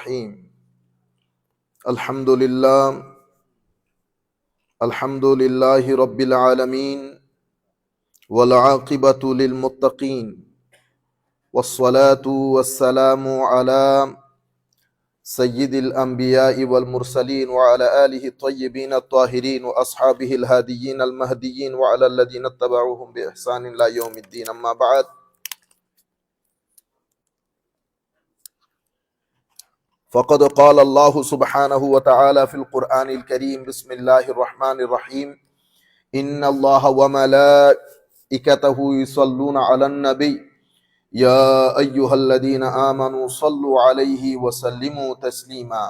الرحيم. الحمد لله رب العالمين، والعاقبة للمتقين، والصلاة والسلام على سيد الأنبياء والمرسلين وعلى آله الطيبين الطاهرين وأصحابه الهاديين المهديين وعلى الذين اتبعوهم بإحسان إلى يوم الدين. أما بعد، فقد قال الله سبحانه وتعالى في القرآن الكريم: بسم الله الرحمن الرحيم. إن الله وملائكته يصلون على النبي يا أيها الذين آمنوا صلوا عليه وسلموا تسليما.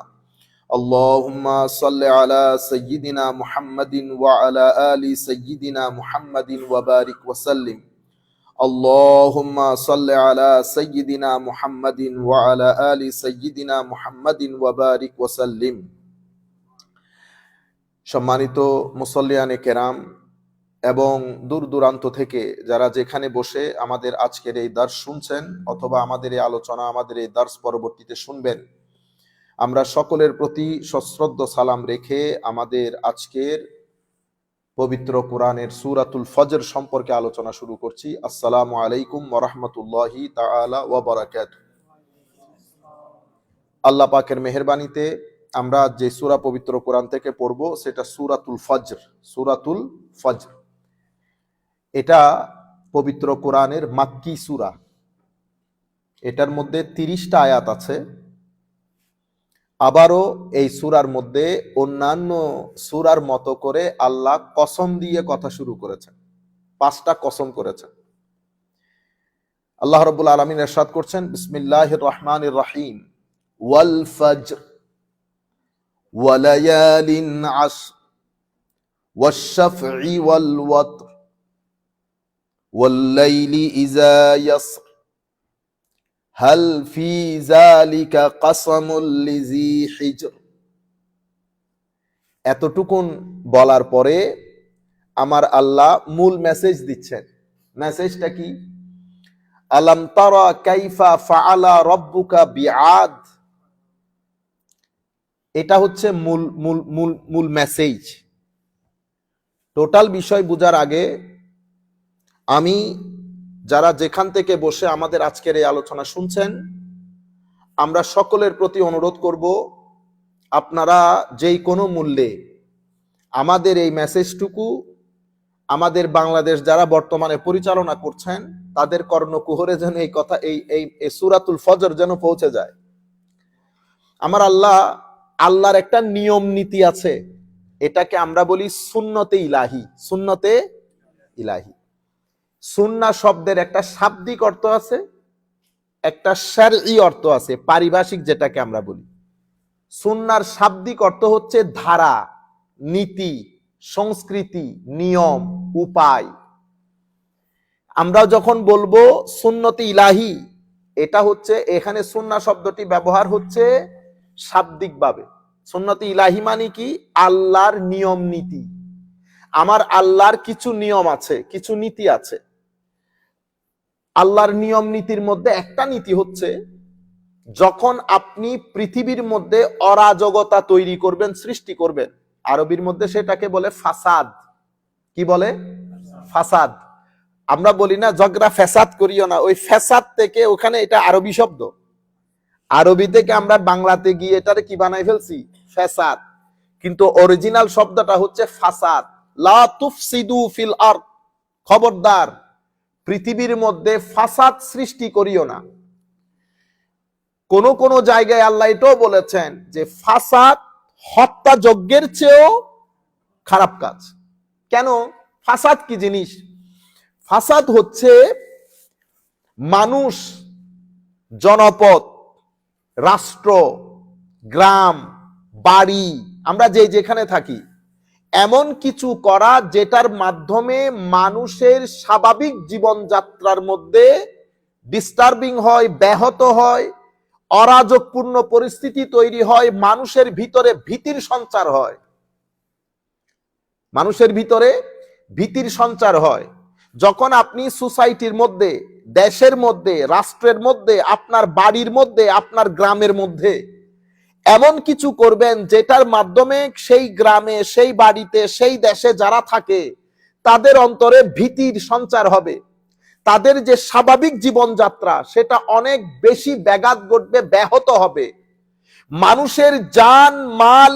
اللهم صل على سيدنا محمد وعلى آل سيدنا محمد وبارك وسلم. اللهم صل على سيدنا محمد وعلى آل سيدنا محمد وبارك وسلم. সম্মানিত মুসল্লিয়ানে কেরাম এবং দূর দূরান্ত থেকে যারা যেখানে বসে আমাদের আজকের এই দার্স শুনছেন অথবা আমাদের এই আলোচনা, আমাদের এই দার্স পরবর্তীতে শুনবেন, আমরা সকলের প্রতি সশ্রদ্ধ সালাম রেখে আমাদের আজকের পবিত্র কোরআনের সূরাতুল ফজর সম্পর্কে আলোচনা শুরু করছি। আসসালামু আলাইকুম ওয়া রাহমাতুল্লাহি তাআলা ওয়া বারাকাতুহু। আল্লাহ পাকের মেহেরবানিতে আমরা যে সূরা পবিত্র কোরআন থেকে পড়ব সেটা সূরাতুল ফজর। সূরাতুল ফজর এটা পবিত্র কোরআনের মাক্কি সূরা। এটার মধ্যে 30টা আয়াত আছে। আবারও এই সূরার মধ্যে অন্যান্য সূরার মতো করে আল্লাহ কসম দিয়ে কথা শুরু করেছেন। 5টা কসম করেছেন। আল্লাহ রাব্বুল আলামিন ইরশাদ করছেন, বিসমিল্লাহির রহমানির রহিম, ওয়াল ফজর ওয়া লায়ালিন আশর ওয়াশ শাফঈ ওয়াল ওয়াতর ওয়াল লাইলি ইযা ইয়াসর হাল ফি যালিকা কাসামুল লিযি হিজর। এতটুকুন বলার পরে আমার আল্লাহ মূল মেসেজ দিচ্ছেন। মেসেজটা কি? আলাম তারা কাইফা ফাআলা রাব্বুকা বিআদ। এটা হচ্ছে মূল মেসেজ। টোটাল বিষয় বোঝার আগে আমি যারা যেখান থেকে বসে আমাদের আজকের এই আলোচনা শুনছেন, আমরা সকলের প্রতি অনুরোধ করব, আপনারা যেই কোনো মূল্যে আমাদের এই মেসেজটুকু আমাদের বাংলাদেশ যারা বর্তমানে পরিচালনা করছেন তাদের কর্ণকুহরে যেন এই কথা এই সূরাতুল ফজর যেন পৌঁছে যায়। আমার আল্লাহর একটা নিয়ম নীতি আছে, এটাকে আমরা বলি সুন্নতে ইলাহি। সুন্নতে ইলাহি। সুন্নাহ শব্দের একটা শাব্দিক অর্থ আছে, একটা শারঈ অর্থ আছে, পারিভাষিক যেটাকে আমরা বলি। সুন্নাহর শাব্দিক অর্থ হচ্ছে ধারা, নীতি, সংস্কৃতি, নিয়ম, উপায়। আমরা যখন বলবো সুন্নতে ইলাহি, এটা হচ্ছে এখানে সুন্নাহ শব্দটি ব্যবহার হচ্ছে শাব্দিকভাবে। সুন্নতে ইলাহি মানে কি? আল্লাহর নিয়ম নীতি। আমার আল্লাহর কিছু নিয়ম আছে, কিছু নীতি আছে। আল্লাহর নিয়ম নীতির মধ্যে একটা নীতি হচ্ছে, যখন আপনি পৃথিবীর মধ্যে অরাজকতা তৈরি করবেন, সৃষ্টি করবেন, আরবির মধ্যে সেটাকে বলে ফাসাদ। কি বলে? ফাসাদ। আমরা বলি না ঝগড়া ফ্যাসাদ করিও না, ওই ফ্যাসাদ থেকে ওখানে এটা আরবি শব্দ। আরবি থেকে আমরা বাংলাতে গিয়ে এটারে কি বানাই ফেলছি? ফ্যাসাদ। কিন্তু অরিজিনাল শব্দটা হচ্ছে ফাসাদ। লা তুফসিদু ফিল আরদ, খবরদার পৃথিবীর মধ্যে ফাসাদ সৃষ্টি করিও না। কোন কোন জায়গায় আল্লাহ এটাও বলেছেন যে ফাসাদ হত্যা যজ্ঞের চেয়েও খারাপ কাজ। কেন? ফাসাদ কি জিনিস? ফাসাদ হচ্ছে মানুষ, জনপদ, রাষ্ট্র, গ্রাম, বাড়ি, আমরা যেখানে থাকি, এমন কিছু করা যেটার মাধ্যমে মানুষের স্বাভাবিক জীবনযাত্রার মধ্যে ডিস্টার্বিং হয়, ব্যাহত হয়, অরাজকপূর্ণ পরিস্থিতি তৈরি হয়, মানুষের ভিতরে ভীতির সঞ্চার হয়। মানুষের ভিতরে ভীতির সঞ্চার হয় যখন আপনি সোসাইটির মধ্যে, দেশের মধ্যে, রাষ্ট্রের মধ্যে, আপনার বাড়ির মধ্যে, আপনার গ্রামের মধ্যে এমন কিছু করবেন যেটার মাধ্যমে সেই গ্রামে, সেই বাড়িতে, সেই দেশে যারা থাকে তাদের অন্তরে ভীতির সঞ্চার হবে, তাদের যে স্বাভাবিক জীবনযাত্রা সেটা অনেক বেশি ব্যাঘাত ঘটবে, ব্যাহত হবে। মানুষের জান মাল,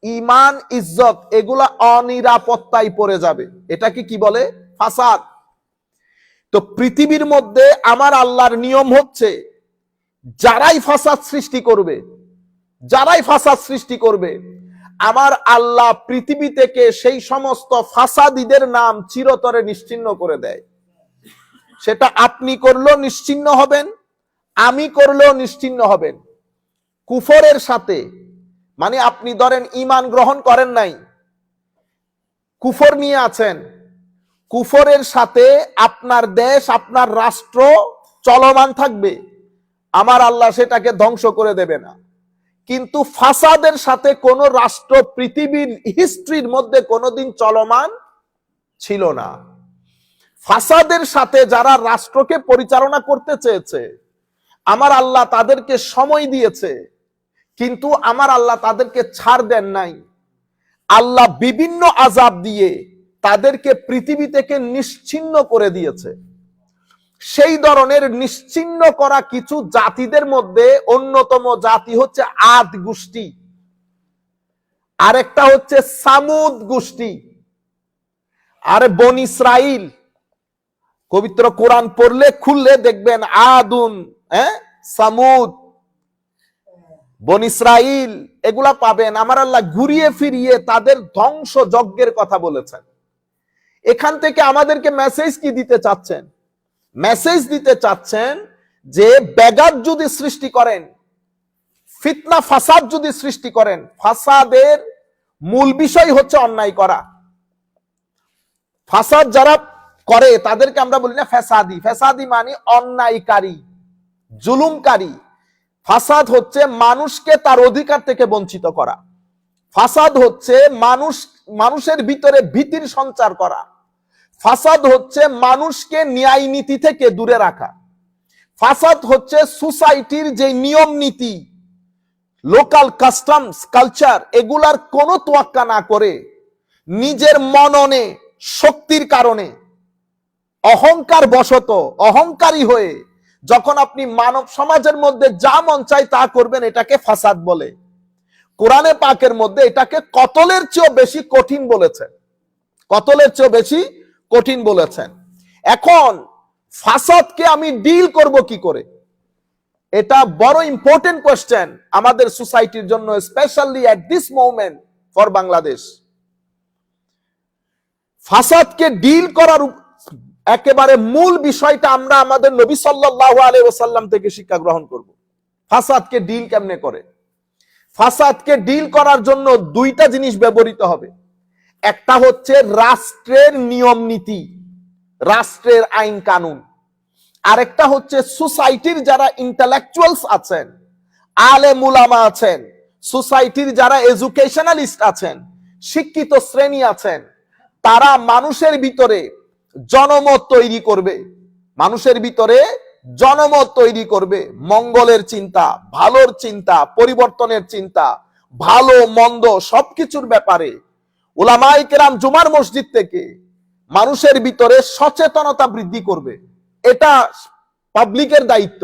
ইমান, ইজ্জত এগুলা অনিরাপত্তায় পড়ে যাবে। এটাকে কি বলে? ফাসাদ। তো পৃথিবীর মধ্যে আমার আল্লাহর নিয়ম হচ্ছে, যারাই ফাসাদ সৃষ্টি করবে, যারাই ফাসাদ সৃষ্টি করবে, আমার আল্লাহ পৃথিবী থেকে সেই সমস্ত ফাসাদীদের নাম চিরতরে নিশ্চিহ্ন করে দেয়। সেটা আপনি করলেও নিশ্চিহ্ন হবেন, আমি করলেও নিশ্চিহ্ন হবেন। কুফরের সাথে, মানে আপনি ধরেন ঈমান গ্রহণ করেন নাই, কুফর নিয়ে আছেন, কুফরের সাথে আপনার দেশ, আপনার রাষ্ট্র চলমান থাকবে, আমার আল্লাহ সেটাকে ধ্বংস করে দেবে না। কিন্তু ফাসাদের সাথে কোন রাষ্ট্র পৃথিবীর হিস্ট্রির মধ্যে কোনোদিন চলমান ছিল না। ফাসাদের সাথে যারা রাষ্ট্রকে পরিচালনা করতে চেয়েছে, আমার আল্লাহ তাদেরকে সময় দিয়েছে, কিন্তু আমার আল্লাহ তাদেরকে ছাড় দেন নাই। আল্লাহ বিভিন্ন আযাব দিয়ে তাদেরকে পৃথিবী থেকে নিশ্চিহ্ন করে দিয়েছে। সেই ধরনের নিশ্চিহ্ন করা কিছু জাতিদের মধ্যে অন্যতম জাতি হচ্ছে আদ গোষ্ঠী, আরেকটা হচ্ছে সামুদ গোষ্ঠী, আর বনি ইসরাইল। পবিত্র কোরআন পড়লে খুললে দেখবেন আদুন, সামুদ, বনি ইসরাইল এগুলা পাবেন। আমার আল্লাহ ঘুরিয়ে ফিরিয়ে তাদের ধ্বংস যজ্ঞের কথা বলেছেন। এখান থেকে আমাদেরকে মেসেজ কি দিতে চাচ্ছেন? মেসেজ দিতে চাচ্ছেন যে ব্যাঘাত যদি সৃষ্টি করেন, ফিতনা ফাসাদ যদি সৃষ্টি করেন, ফাসাদের মূল বিষয় হচ্ছে অন্যায় করা। ফাসাদ যারা করে তাদেরকে আমরা বলি না ফ্যাসাদি। ফ্যাসাদি মানে অন্যায়কারী, জুলুমকারী। ফাসাদ হচ্ছে মানুষকে তার অধিকার থেকে বঞ্চিত করা। ফাসাদ হচ্ছে মানুষের ভিতরে ভীতির সঞ্চার করা। ফাসাদ হচ্ছে মানুষকে ন্যায় নীতি থেকে দূরে রাখা। ফাসাদ হচ্ছে সোসাইটির যে নিয়ম নীতি, লোকাল কাস্টমস, কালচার, এগুলার কোনো তোয়াক্কা না করে নিজের মননে শক্তির কারণে অহংকার বশত, অহংকারী হয়ে যখন আপনি মানব সমাজের মধ্যে যা মন চায় তা করবেন, এটাকে ফাসাদ বলে। কোরআনে পাকের মধ্যে এটাকে কতলের চেয়েও বেশি কঠিন বলেছেন, কতলের চেয়েও বেশি কঠিন বলেছেন। এখন ফাসাদকে আমি ডিল করব কি করে? এটা বড় ইম্পর্টেন্ট কোয়েশ্চেন আমাদের সোসাইটির জন্য, specially at this moment for Bangladesh. ফাসাদকে ডিল করার একেবারে মূল বিষয়টা আমরা আমাদের নবী সাল্লাল্লাহু আলাইহি ওয়াসাল্লাম থেকে শিক্ষা গ্রহণ করব। ফাসাদকে ডিল কেমনে করে? ফাসাদকে ডিল করার জন্য দুইটা জিনিস ব্যবহৃত হবে। একটা হচ্ছে রাষ্ট্রের নিয়ম নীতি, রাষ্ট্রের আইন কানুন। আরেকটা হচ্ছে সোসাইটির যারা ইন্টেলেকচুয়ালস আছেন, আলেম উলামা আছেন, সোসাইটির যারা এডুকেশনালিস্ট আছেন, শিক্ষিত শ্রেণী আছেন, তারা মানুষের ভিতরে জনমত তৈরি করবে, মানুষের ভিতরে জনমত তৈরি করবে, মঙ্গলের চিন্তা, ভালোর চিন্তা, পরিবর্তনের চিন্তা, ভালো মন্দ সবকিছুর ব্যাপারে উলামায়ে কেরাম জুমার মসজিদ থেকে মানুষের ভিতরে সচেতনতা বৃদ্ধি করবে। এটা পাবলিকের দায়িত্ব।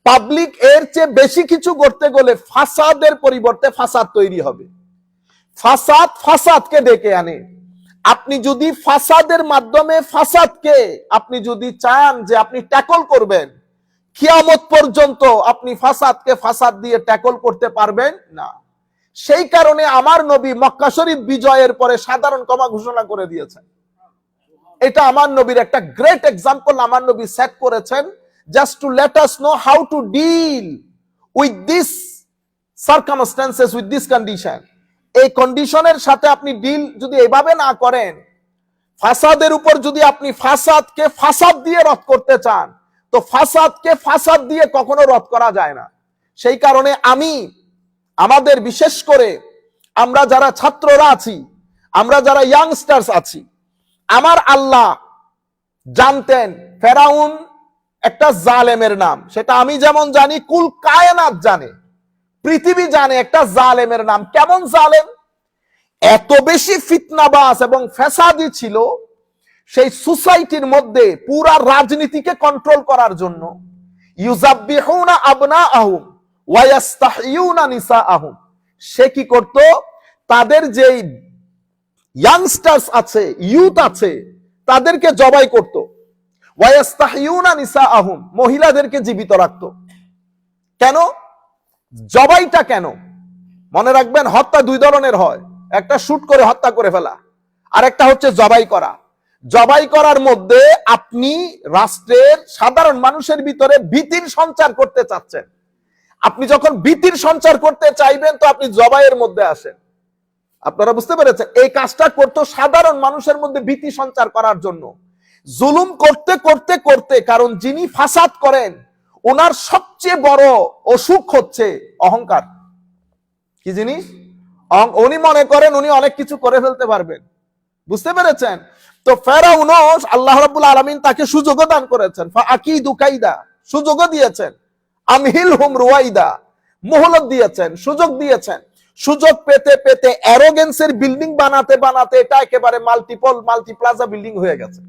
পাবলিক এর চেয়ে বেশি কিছু করতে গেলে ফাসাদের পরিবর্তে ফাসাদ তৈরি হবে। ফাসাদ ফাসাদকে ডেকে আনে। আপনি যদি ফাসাদের মাধ্যমে ফাসাদকে আপনি যদি চান যে আপনি ট্যাকল করবেন, কিয়ামত পর্যন্ত আপনি ফাসাদকে ফাসাদ দিয়ে ট্যাকল করতে পারবেন না। সেই কারণে আমার নবী মক্কা শরীফ বিজয়ের পরে সাধারণ ক্ষমা ঘোষণা করে দিয়েছেন। এটা আমার নবীর একটা গ্রেট এক্সাম্পল আমার নবী সেট করেছেন, just to let us know how to deal with this circumstances, with this condition. এই কন্ডিশনের সাথে আপনি ডিল যদি এভাবে না করেন, ফাসাদের উপর যদি আপনি ফাসাদকে ফাসাদ দিয়ে রদ করতে চান, তো ফাসাদকে ফাসাদ দিয়ে কখনো রদ করা যায় না। সেই কারণে আমাদের বিশেষ করে আমরা যারা ছাত্ররা আছি, আমরা যারা ইয়াংস্টার্স আছি, আমার আল্লাহ জানতেন ফেরাউন একটা জালেমের নাম, সেটা আমি যেমন জানি কুল কায়নাত জানে। পৃথিবী জানে একটা জালেমের নাম। কেমন জালেম? এত বেশি ফিতনাবাজ এবং ফ্যাসাদি ছিল সেই সোসাইটির মধ্যে পুরা রাজনীতিকে কন্ট্রোল করার জন্য ইউযাব্বিহুনা আবনাআহুম ওয়া ইস্তাহইয়ুনা নিসাআহুম, সে কি করত? তাদের যে ইয়াংস্টার্স আছে, ইউথ আছে, তাদেরকে জবাই করত। ওয়া ইস্তাহইয়ুনা নিসাআহুম, মহিলাদেরকে জীবিত রাখত। কেন জবাইটা? কেন? মনে রাখবেন, হত্যা দুই ধরনের হয়, একটা শুট করে হত্যা করে ফেলা, আর একটা হচ্ছে জবাই করা। জবাই করার মধ্যে আপনি রাষ্ট্রের সাধারণ মানুষের ভিতরে ভীতির সঞ্চার করতে চাচ্ছেন। আপনি যখন ভীতির সঞ্চার করতে চাইবেন তো আপনি জবাইয়ের মধ্যে আসেন। আপনারা বুঝতে পেরেছেন? এই কাজটা করতে সাধারণ মানুষের মধ্যে ভীতি সঞ্চার করার জন্য, জুলুম করতে করতে করতে। কারণ যিনি ফাসাদ করেন ওনার সবচেয়ে বড় অসুখ হচ্ছে অহংকার। কি জিনিস? উনি মনে করেন উনি অনেক কিছু করে ফেলতে পারবেন। বুঝতে পেরেছেন? তো ফেরাউন, আল্লাহ রাব্বুল আলামিন তাকে সুযোগ দান করেছেন, ফাআকিদু কাইদা, সুযোগ দিয়েছেন, আমহিলহুম রুয়াইদা, মোহলত দিয়েছেন, সুযোগ দিয়েছেন। সুযোগ পেতে পেতে অ্যারোগেন্সের বিল্ডিং বানাতে বানাতে এটা একেবারে মাল্টিপ্লাজা বিল্ডিং হয়ে গেছে।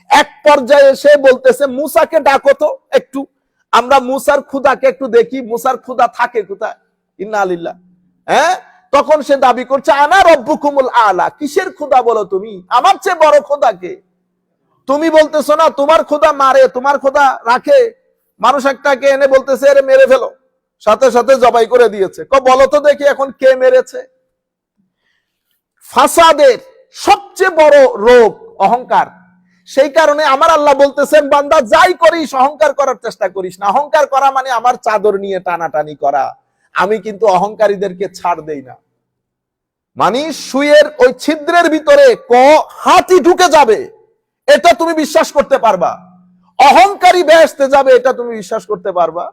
এক পর্যায়ে সে বলতেছে, মুসাকে ডাকো তো একটু, আমরা মুসার খুদাকে একটু দেখি, মুসার খুদা থাকে কোথায়। ইন্না লিল্লাহ। হ্যাঁ, তখন সে দাবি করছে, আনা রব্বুকুমুল আলা। কিসের খুদা বলো তুমি? আমার চেয়ে বড় খোদাকে তুমি বলতেছো না তোমার খোদা মারে, তোমার খোদা রাখে। মানুষ একটাকে এনে বলতেছে এর মেরে ফেলো, সাথে সাথে জবাই করে দিয়েছে। বলো তো দেখি এখন কে মেরেছে? ফাসাদের সবচেয়ে বড় রোগ অহংকার। সেই কারণে আমার আল্লাহ বলতেছেন, বান্দা যাই করিস অহংকার করার চেষ্টা করিস না। অহংকার করা মানে আমার চাদর নিয়ে টানাটানি করা। আমি কিন্তু অহংকারীদেরকে ছাড় দেই না। মানে সুয়ের ওই ছিদ্রের ভিতরে হাতি ঢুকে যাবে এটা তুমি বিশ্বাস করতে পারবা, অহংকারী বেহেশতে যাবে এটা তুমি বিশ্বাস করতে পারবা?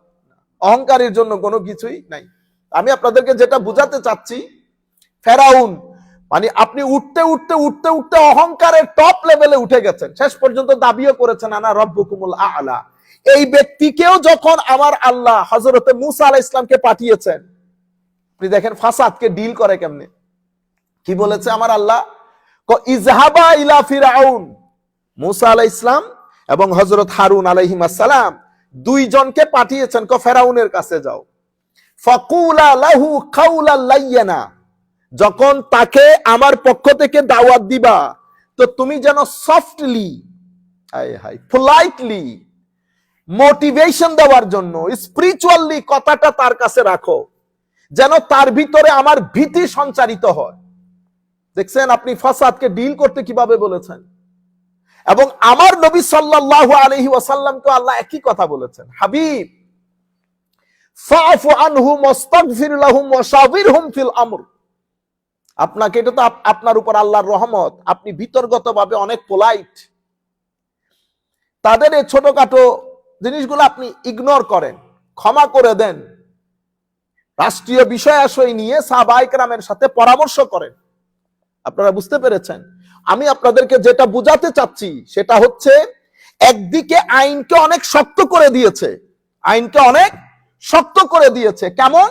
অহংকারীর জন্য কোনো কিছুই নাই। আমি আপনাদেরকে যেটা বুঝাতে চাচ্ছি, ফেরাউন মানে আপনি উঠতে উঠতে উঠতে উঠতে অহংকারের টপ লেভেলে উঠে গেছেন, শেষ পর্যন্ত দাবিও করেছেন আনা রব্বুকুমুল আ'লা। এই ব্যক্তিকেও যখন আমার আল্লাহ হযরতে মুসা আলাইহিস সালামকে পাঠিয়েছেন, আপনি দেখেন ফাসাদকে ডিল করে কেমনে। কি বলেছে আমার আল্লাহ? ইযহাবা ইলা ফিরাউন, মুসা আলাইহিস সালাম এবং হযরত হারুন আলাইহিস সালাম দুইজনকে পাঠিয়েছেন, ফেরাউনের কাছে যাও। ফাকুলা লাহু কাওলাল লাইয়্যিনা, যখন তাকে আমার পক্ষ থেকে দাওয়াত দিবা তো তুমি যেন সফটলি, পোলাইটলি, মোটিভেশন দেওয়ার জন্য স্পিরিচুয়ালি কথাটা তার কাছে রাখো, যেন তার ভিতরে আমার ভীতি সঞ্চারিত হয়। দেখছেন আপনি ফাসাদকে ডিল করতে কিভাবে বলেছেন। এবং আমার নবী সাল্লাল্লাহু আলাইহি ওয়াসাল্লামকে আল্লাহ একই কথা বলেছেন, হাবিব ফাফু আনহুম ওয়াস্তাগফির লাহুম ওয়াশাবিরহুম ফিল আমর। আপনাকে, এটা তো আপনার উপর আল্লাহর রহমত, আপনি ভিতরগতভাবে অনেক পোলাইট। তাদের এই ছোটখাটো জিনিসগুলো আপনি ইগনোর করেন, ক্ষমা করে দেন। রাষ্ট্রীয় বিষয় আশয় নিয়ে সাহাবায়ে কেরামের সাথে পরামর্শ করেন। আপনারা বুঝতে পেরেছেন? আমি আপনাদেরকে যেটা বুঝাতে চাচ্ছি সেটা হচ্ছে, একদিকে আইনকে অনেক শক্ত করে দিয়েছে, আইনকে অনেক শক্ত করে দিয়েছে। কেমন?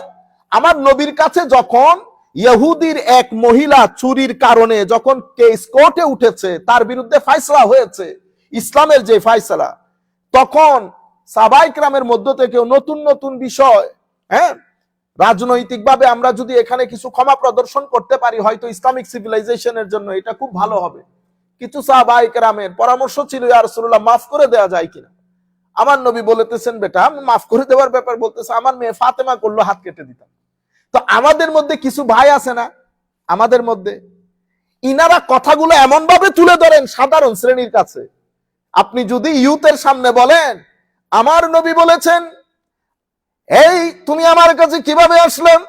আমার নবীর কাছে যখন ইহুদির এক মহিলা চুরির কারণে যখন কেস কোর্টে উঠেছে, তার বিরুদ্ধে ফয়সালা হয়েছে, ইসলামের যে ফয়সালা, তখন সাহাবায়ে কেরামের মধ্য থেকে নতুন নতুন বিষয়, হ্যাঁ, রাজনৈতিকভাবে আমরা যদি এখানে কিছু ক্ষমা প্রদর্শন করতে পারি, হয়তো ইসলামিক সিভিলাইজেশনের জন্য এটা খুব ভালো হবে। কিছু সাহাবায়ে কেরামের পরামর্শ ছিল, ইয়া রাসূলুল্লাহ মাফ করে দেওয়া যায় কিনা। আমার নবী বলতেছেন, বেটা মাফ করে দেওয়ার ব্যাপার বলতেছে, আমার মেয়ে ফাতেমা করলো হাত কেটে দিতাম। তো আমাদের মধ্যে কিছু ভাই আছে না, আমাদের মধ্যে ইনারা কথাগুলো এমন ভাবে তুলে ধরেন সাধারণ শ্রেণীর কাছে। আপনি যদি ইউথের সামনে বলেন আমার নবী বলেছেন, এই তুমি আমার কাছে কিভাবে আসলাম,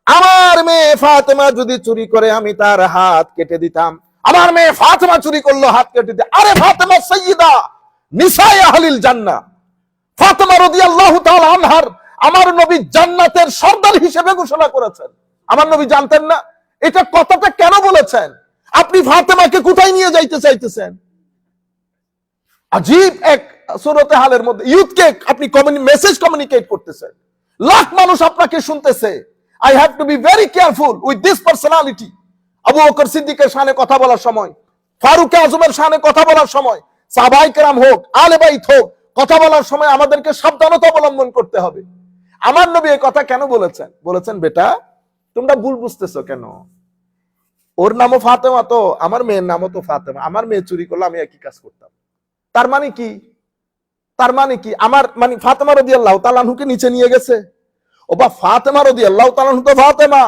আমার মেয়ে ফাতেমা যদি চুরি করে আমি তার হাত কেটে দিতাম, আমার মেয়ে ফাতেমা চুরি করলো হাত কেটে দিতাম। আরে ফাতেমা সাইয়্যিদা নিসায়ে আহলিল জান্নাহ, ফাতেমা রাদিয়াল্লাহু তাআলা আনহার আমার নবী জান্নাতের সর্দার হিসেবে ঘোষণা করেছেন। আমার নবী জানতেন না? এটা কথাটা কেন বলেছেন? আপনি ফাতেমাকে কোথায় নিয়ে যাইতে চাইতেছেন? আজীব এক সূরতে হালের মধ্যে ইউথকে আপনি মেসেজ কমিউনিকেট করতেছেন, লাখ মানুষ আপনাকে শুনতেছে, I have to be very careful with this personality. Abu Bakr সিদ্দিকের শানে কথা বলার সময়, ফারুক আজমের শানে কথা বলার সময়, সাহাবায়ে কেরাম হোক, আহলে বাইত হোক, কথা বলার সময় আমাদেরকে সাবধানতা অবলম্বন করতে হবে। আমার নবী এই কথা কেন বলেছেন? বলেছেন, বেটা তোমরা ভুল বুঝতেছো কেন? ওর নামও ফাতেমা, তো আমার মেয়ের নামও তো ফাতেমা। আমার মেয়ে চুরি করলে আমি একই কাজ করতাম। তার মানে কি? তার মানে কি? আমার মানে ফাতেমা রাদিয়াল্লাহু তাআলা আনহুকে নিচে নিয়ে গেছে। ও বা ফাতেমা রাদিয়াল্লাহু তাআলা আনহু তো ফাতেমা।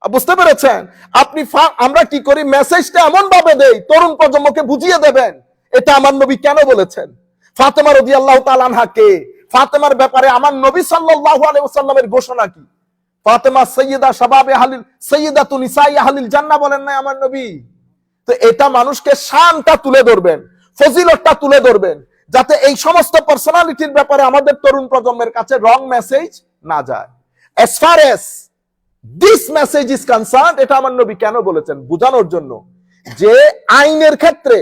বুঝতে পেরেছেন? আপনি আমরা কি করি, মেসেজটা এমন ভাবে দেই তরুণ প্রজন্মকে বুঝিয়ে দেবেন এটা আমার নবী কেন বলেছেন। ফাতেমা রাদিয়াল্লাহু তাআলা আনহা কে? ফাতেমার ব্যাপারে আমার নবী সাল্লাল্লাহু আলাইহি ওয়াসাল্লামের ঘোষণা কি? ফাতেমা সাইয়্যিদা শাবাবে আহলিল সাইয়্যিদাতু নিসাই আহলিল জান্নাহ বলেন না আমার নবী? তো এটা মানুষকে শানটা তুলে ধরবেন, ফজিলতটা তুলে ধরবেন, যাতে এই সমস্ত পার্সোনালিটির ব্যাপারে আমাদের তরুণ প্রজন্মের কাছে রং মেসেজ না যায়। as far as this message is concerned, এটা আমার নবী কেন বলেছেন? বোঝানোর জন্য যে আইনের ক্ষেত্রে,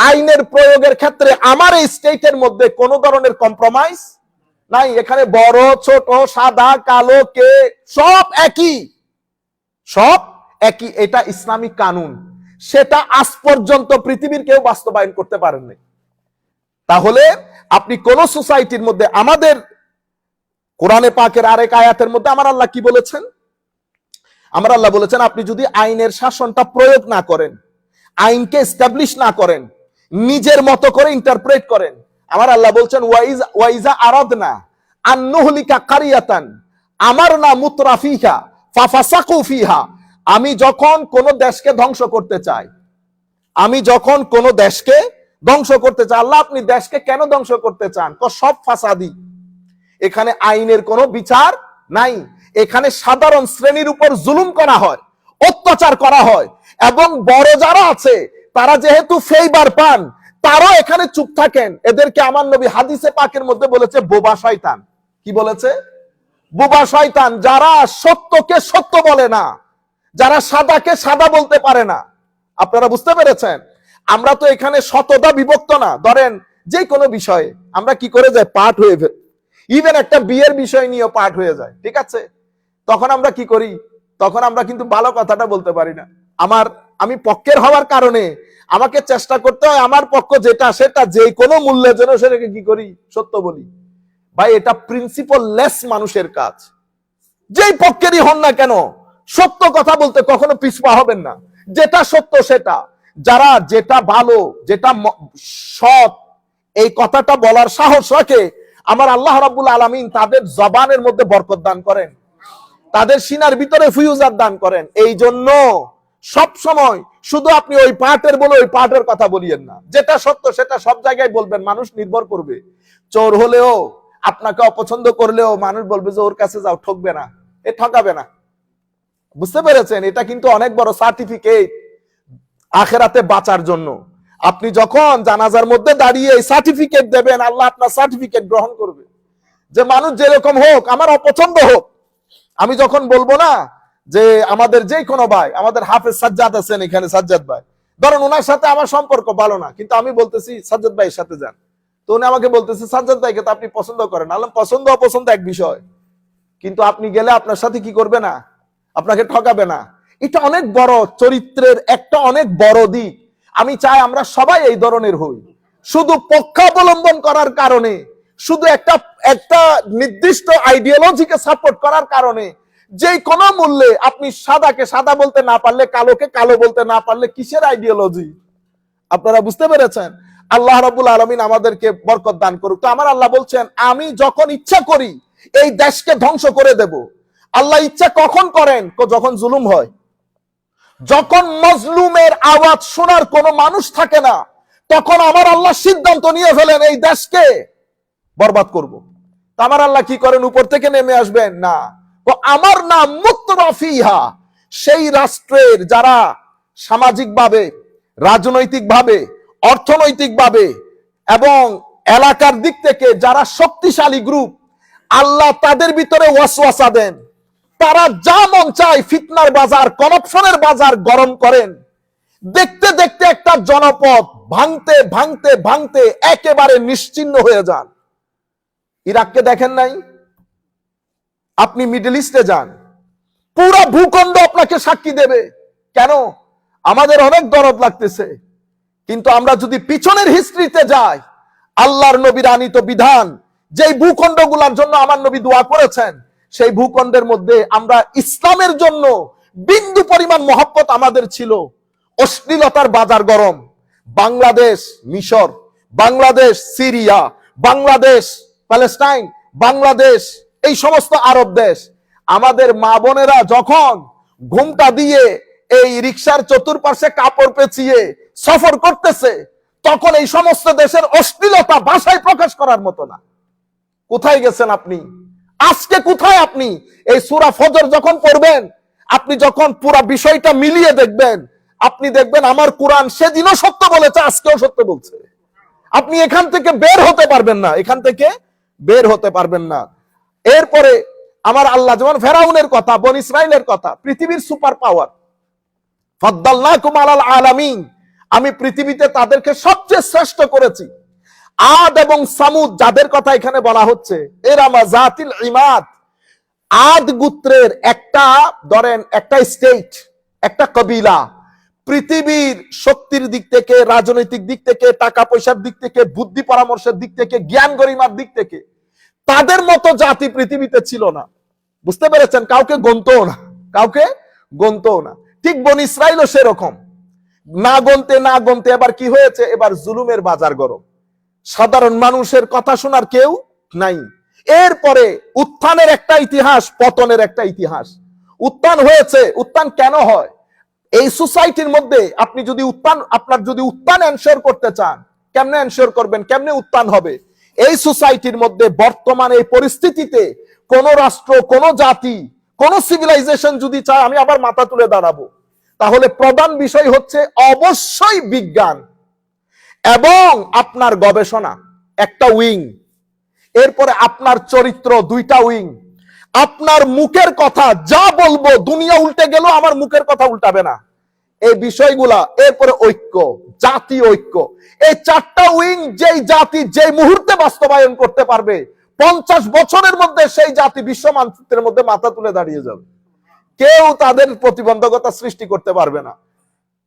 আইনের প্রয়োগের ক্ষেত্রে আমার এই স্টেটের মধ্যে কোনো ধরনের কম্প্রোমাইজ নাই। এখানে বড় ছোট, সাদা কালো, কে সব একই, সব একই। এটা ইসলামিক কানুন, সেটা আজ পর্যন্ত পৃথিবীর কেউ বাস্তবায়ন করতে পারেননি। তাহলে আপনি কোন সোসাইটির মধ্যে, আমাদের কোরআনে পাকের আরেক আয়াতের মধ্যে আমার আল্লাহ কি বলেছেন? আমার আল্লাহ বলেছেন, আপনি যদি আইনের শাসনটা প্রয়োগ না করেন, আইনকে এস্টাবলিশ না করেন, নিজের মতো করে ইন্টারপ্রেট করেন, আমার আল্লাহ বলছেন ওয়াইজা আরাদনা আন নুহলিকা কারিয়াতান আমারনা মুতরাফিহা ফাফাসাকু ফিহা, আমি যখন কোন দেশকে ধ্বংস করতে চাই, আমি যখন কোন দেশকে ধ্বংস করতে চাই, আল্লাহ আপনি দেশকে কেন ধ্বংস করতে চান? সব ফাসাদি। এখানে আইনের কোনো বিচার নাই, এখানে সাধারণ শ্রেণীর উপর জুলুম করা হয়, অত্যাচার করা হয়, এবং বড় যারা আছে তারা যেহেতু ফেভার পান, তারাও এখানে চুপ থাকেন। এদেরকে আমার নবী হাদিসে পাকের মধ্যে বলেছে বোবা শয়তান। কি বলেছে? বোবা শয়তান। যারা সত্যকে সত্য বলে না, যারা সাদাকে সাদা বলতে পারে না। আপনারা বুঝতে পেরেছেন? আমরা তো এখানে শতদা বিভক্ত না। ধরেন যে কোনো বিষয়ে আমরা কি করে যাই, পাঠ হয়ে ফেল, ইভেন একটা বিয়ের বিষয় নিয়েও পাঠ হয়ে যায়, ঠিক আছে? তখন আমরা কি করি? তখন আমরা কিন্তু ভালো কথাটা বলতে পারি না। আমি পক্ষের হওয়ার কারণে আমাকে চেষ্টা করতে হয় আমার পক্ষ যেটা, সেটা যে কোনো মূল্যে যেন সেটাকে কি করি, সত্য বলি। ভাই, এটা প্রিন্সিপাল লেস মানুষের কাজ। যেই পক্ষেরই হন না কেন, সত্য কথা বলতে কখনো পিছপা হবেন না। যেটা সত্য সেটা, যারা যেটা ভালো, যেটা সৎ, এই কথাটা বলার সাহস রাখে, আমার আল্লাহ রাব্বুল আলামিন তাদের জবানের মধ্যে বরকত দান করেন, তাদের সিনার ভিতরে ফিউজার দান করেন। এই জন্য সব সময় শুধু আপনি ওই পার্টের বলে ওই পার্টের কথা বলিয়েন না। যেটা সত্য সেটা সব জায়গায় বলবেন, মানুষ নির্ভর করবে। চোর হলেও, আপনাকে অপছন্দ করলেও মানুষ বলবে যে ওর কাছে যাও, ঠকবে না, এ ঠকাবে না। বুঝতে পেরেছেন? এটা কিন্তু অনেক বড় সার্টিফিকেট আখেরাতে বাঁচার জন্য। আপনি যখন জানাজার মধ্যে দাঁড়িয়ে সার্টিফিকেট দেবেন, আল্লাহ আপনার সার্টিফিকেট গ্রহণ করবে। যে মানুষ যেরকম হোক, আমার অপছন্দ হোক, আমি যখন বলবো না যে আমাদের যে কোনো ভাই, আমাদের হাফেজ সাজ্জাদ আছেন এখানে, সাজ্জাদ ভাই, ধরেন ওনার সাথে আমার সম্পর্ক ভালো না, কিন্তু আমি বলতেছি সাজ্জাদ ভাইয়ের সাথে যান, তো উনি আমাকে বলতেছে সাজ্জাদ ভাইকে তো আপনি পছন্দ করেন। আল্লাহ পছন্দ অপছন্দ এক বিষয়, কিন্তু আপনি গেলে আপনার সাথে কি করবে না, আপনাকে ঠকাবে না। এটা অনেক বড় চরিত্রের একটা অনেক বড় দিক। আমি চাই আমরা সবাই এই ধরনের হই। শুধু পক্ষাবলম্বন করার কারণে, শুধু একটা নির্দিষ্ট আইডিওলজিকে সাপোর্ট করার কারণে, যে কোনো মূল্যে আপনি সাদাকে সাদা বলতে না পারলে, কালোকে কালো বলতে না পারলে, কিসের আইডিওলজি? আপনারা বুঝতে পেরেছেন? আল্লাহ রাব্বুল আলামিন আমাদেরকে বরকত দান করুক। তো আমার আল্লাহ বলছেন, আমি যখন ইচ্ছা করি এই দেশকে ধ্বংস করে দেব। আল্লাহ ইচ্ছা কখন করেন? যখন জুলুম হয়, যখন মজলুমের আওয়াজ শোনার কোনো মানুষ থাকে না, তখন আমার আল্লাহ সিদ্ধান্ত নিয়ে ফেলেন এই দেশকে বরবাদ করব। তা আমার আল্লাহ কি করেন? উপর থেকে নেমে আসবেন না, আমার নাম মুতরাফিহা, সেই রাষ্ট্রের যারা সামাজিকভাবে, রাজনৈতিকভাবে, অর্থনৈতিকভাবে এবং এলাকার দিক থেকে যারা শক্তিশালী গ্রুপ, আল্লাহ তাদের ভিতরে ওয়াসওয়াসা দেন। তারা যা মন চায় ফিতনার বাজার, করাপশনের বাজার গরম করেন। দেখতে দেখতে একটা জনপদ ভাঙতে ভাঙতে ভাঙতে একেবারে নিশ্চিহ্ন হয়ে যান। ইরাককে দেখেন নাই? আপনি মিডল ইস্টে যান, ভূখণ্ড আপনাকে সাক্ষী দেবে। কেন? আমাদের অনেক দরদ লাগতেছে, কিন্তু আমরা যদি পিছনের হিস্ট্রিতে যাই, আল্লাহর নবীর আনিত বিধান, যেই ভূখণ্ডগুলোর জন্য আমার নবী দোয়া করেছেন, সেই ভূখণ্ডের মধ্যে আমরা ইসলামের জন্য বিন্দু পরিমাণ মহব্বত আমাদের ছিল। অশ্লীলতার বাজার গরম। বাংলাদেশ মিশর, বাংলাদেশ সিরিয়া, বাংলাদেশ প্যালেস্টাইন, বাংলাদেশ এই সমস্ত আরব দেশ, আমাদের মা বোনেরা যখন ঘুমটা দিয়ে এই রিকশার চতুর্পাশে কাপড় পেঁচিয়ে সফর করতেছে, তখন এই সমস্ত দেশের অশ্লীলতা ভাষায় প্রকাশ করার মতো না। কোথায় গেছেন আপনি? আজকে কোথায় আপনি? এই সূরা ফজর যখন পড়বেন, আপনি যখন পুরো বিষয়টা মিলিয়ে দেখবেন, আপনি দেখবেন আমার কোরআন সেদিনও সত্য বলেছে, আজকেও সত্য বলছে। আপনি এখান থেকে বের হতে পারবেন না, এখান থেকে বের হতে পারবেন না। এরপরে আমার আল্লাহ যেমন ফেরাউনের কথা, বনি ইসরাইলের কথা, পৃথিবীর সুপার পাওয়ার, ফাদ্দালনাকুম আলাল আলামিন, আমি পৃথিবীতে তাদেরকে সবচেয়ে শ্রেষ্ঠ করেছি। আদ এবং সামুদ যাদের কথা এখানে বলা হচ্ছে, এরামা জাতিল ইমাদ, আদ গোত্রের একটা, ধরেন একটা স্টেট, একটা কবিলা, পৃথিবীর শক্তির দিক থেকে, রাজনৈতিক দিক থেকে, টাকা পয়সার দিক থেকে, বুদ্ধি পরামর্শের দিক থেকে, জ্ঞান গরিমার দিক থেকে তাদের মতো জাতি পৃথিবীতে ছিল না। বুঝতে পেরেছেন? কাউকে গণতও না, কাউকে গণতও না। ঠিক বনি ইসরাইলও সেরকম, না গণতে না গণতে এবার কি হয়েছে? এবার জুলুমের বাজার গরম, সাধারণ মানুষের কথা শোনার কেউ নাই। এরপরে উত্থানের একটা ইতিহাস, পতনের একটা ইতিহাস। উত্থান হয়েছে। উত্থান কেন হয়? এই সোসাইটির মধ্যে আপনি যদি উত্থান, আপনার যদি উত্থান এনশিওর করতে চান, কেমনে এনশিওর করবেন, কেমনে উত্থান হবে? এই সোসাইটির মধ্যে বর্তমান এই পরিস্থিতিতে কোন রাষ্ট্র, কোন জাতি, কোন সিভিলাইজেশন যদি চায় আমি আবার মাথা তুলে দাঁড়াবো, তাহলে প্রধান বিষয় হচ্ছে অবশ্যই বিজ্ঞান এবং আপনার গবেষণা, একটা উইং। এরপরে আপনার চরিত্র, দুইটা উইং। আপনার মুখের কথা যা বলবো, দুনিয়া উল্টে গেল আমার মুখের কথা উল্টাবে না, এই বিষয়গুলা। এরপরে ঐক্য, জাতি ঐক্য। এই চারটা উইং যেই জাতি যেই মুহূর্তে বাস্তবায়ন করতে পারবে, 50 বছরের মধ্যে সেই জাতি বিশ্ব মানচিত্রের মধ্যে মাথা তুলে দাঁড়িয়ে যাবে। কেউ তাদের প্রতিবন্ধকতা সৃষ্টি করতে পারবে না।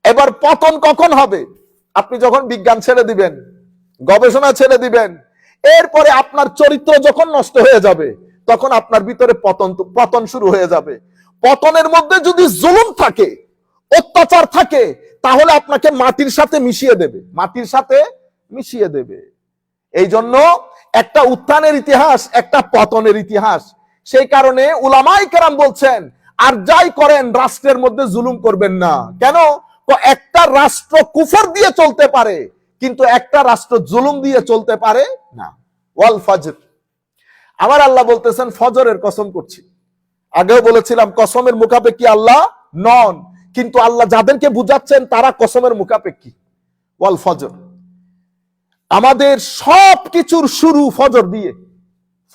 এবার পতন কখন হবে? আপনি যখন বিজ্ঞান ছেড়ে দিবেন, গবেষণা ছেড়ে দিবেন, এরপরে আপনার চরিত্র যখন নষ্ট হয়ে যাবে, তখন আপনার ভিতরে পতন শুরু হয়ে যাবে। পতনের মধ্যে যদি জুলুম থাকে, অত্যাচার থাকে, তাহলে আপনাকে মাটির সাথে মিশিয়ে দেবে, মাটির সাথে মিশিয়ে দেবে। এই জন্য একটা উত্থানের ইতিহাস, একটা পতনের ইতিহাস। সেই কারণে উলামায়ে কেরাম বলছেন, আর যাই করেন রাষ্ট্রের মধ্যে জুলুম করবেন না। কেন? তো একটা রাষ্ট্র কুফর দিয়ে চলতে পারে, কিন্তু একটা রাষ্ট্র জুলুম দিয়ে চলতে পারে না। ওয়াল ফজর, আমার আল্লাহ বলতেছেন ফজরের কসম করছি। আগেও বলেছিলাম কসমের মুখাপেক্ষী আল্লাহ নন, কিন্তু আল্লাহ যাদেরকে বুঝাচ্ছেন তারা কসমের মুখাপেক্ষী। ওয়াল ফজর, আমাদের সব কিছুর শুরু ফজর দিয়ে।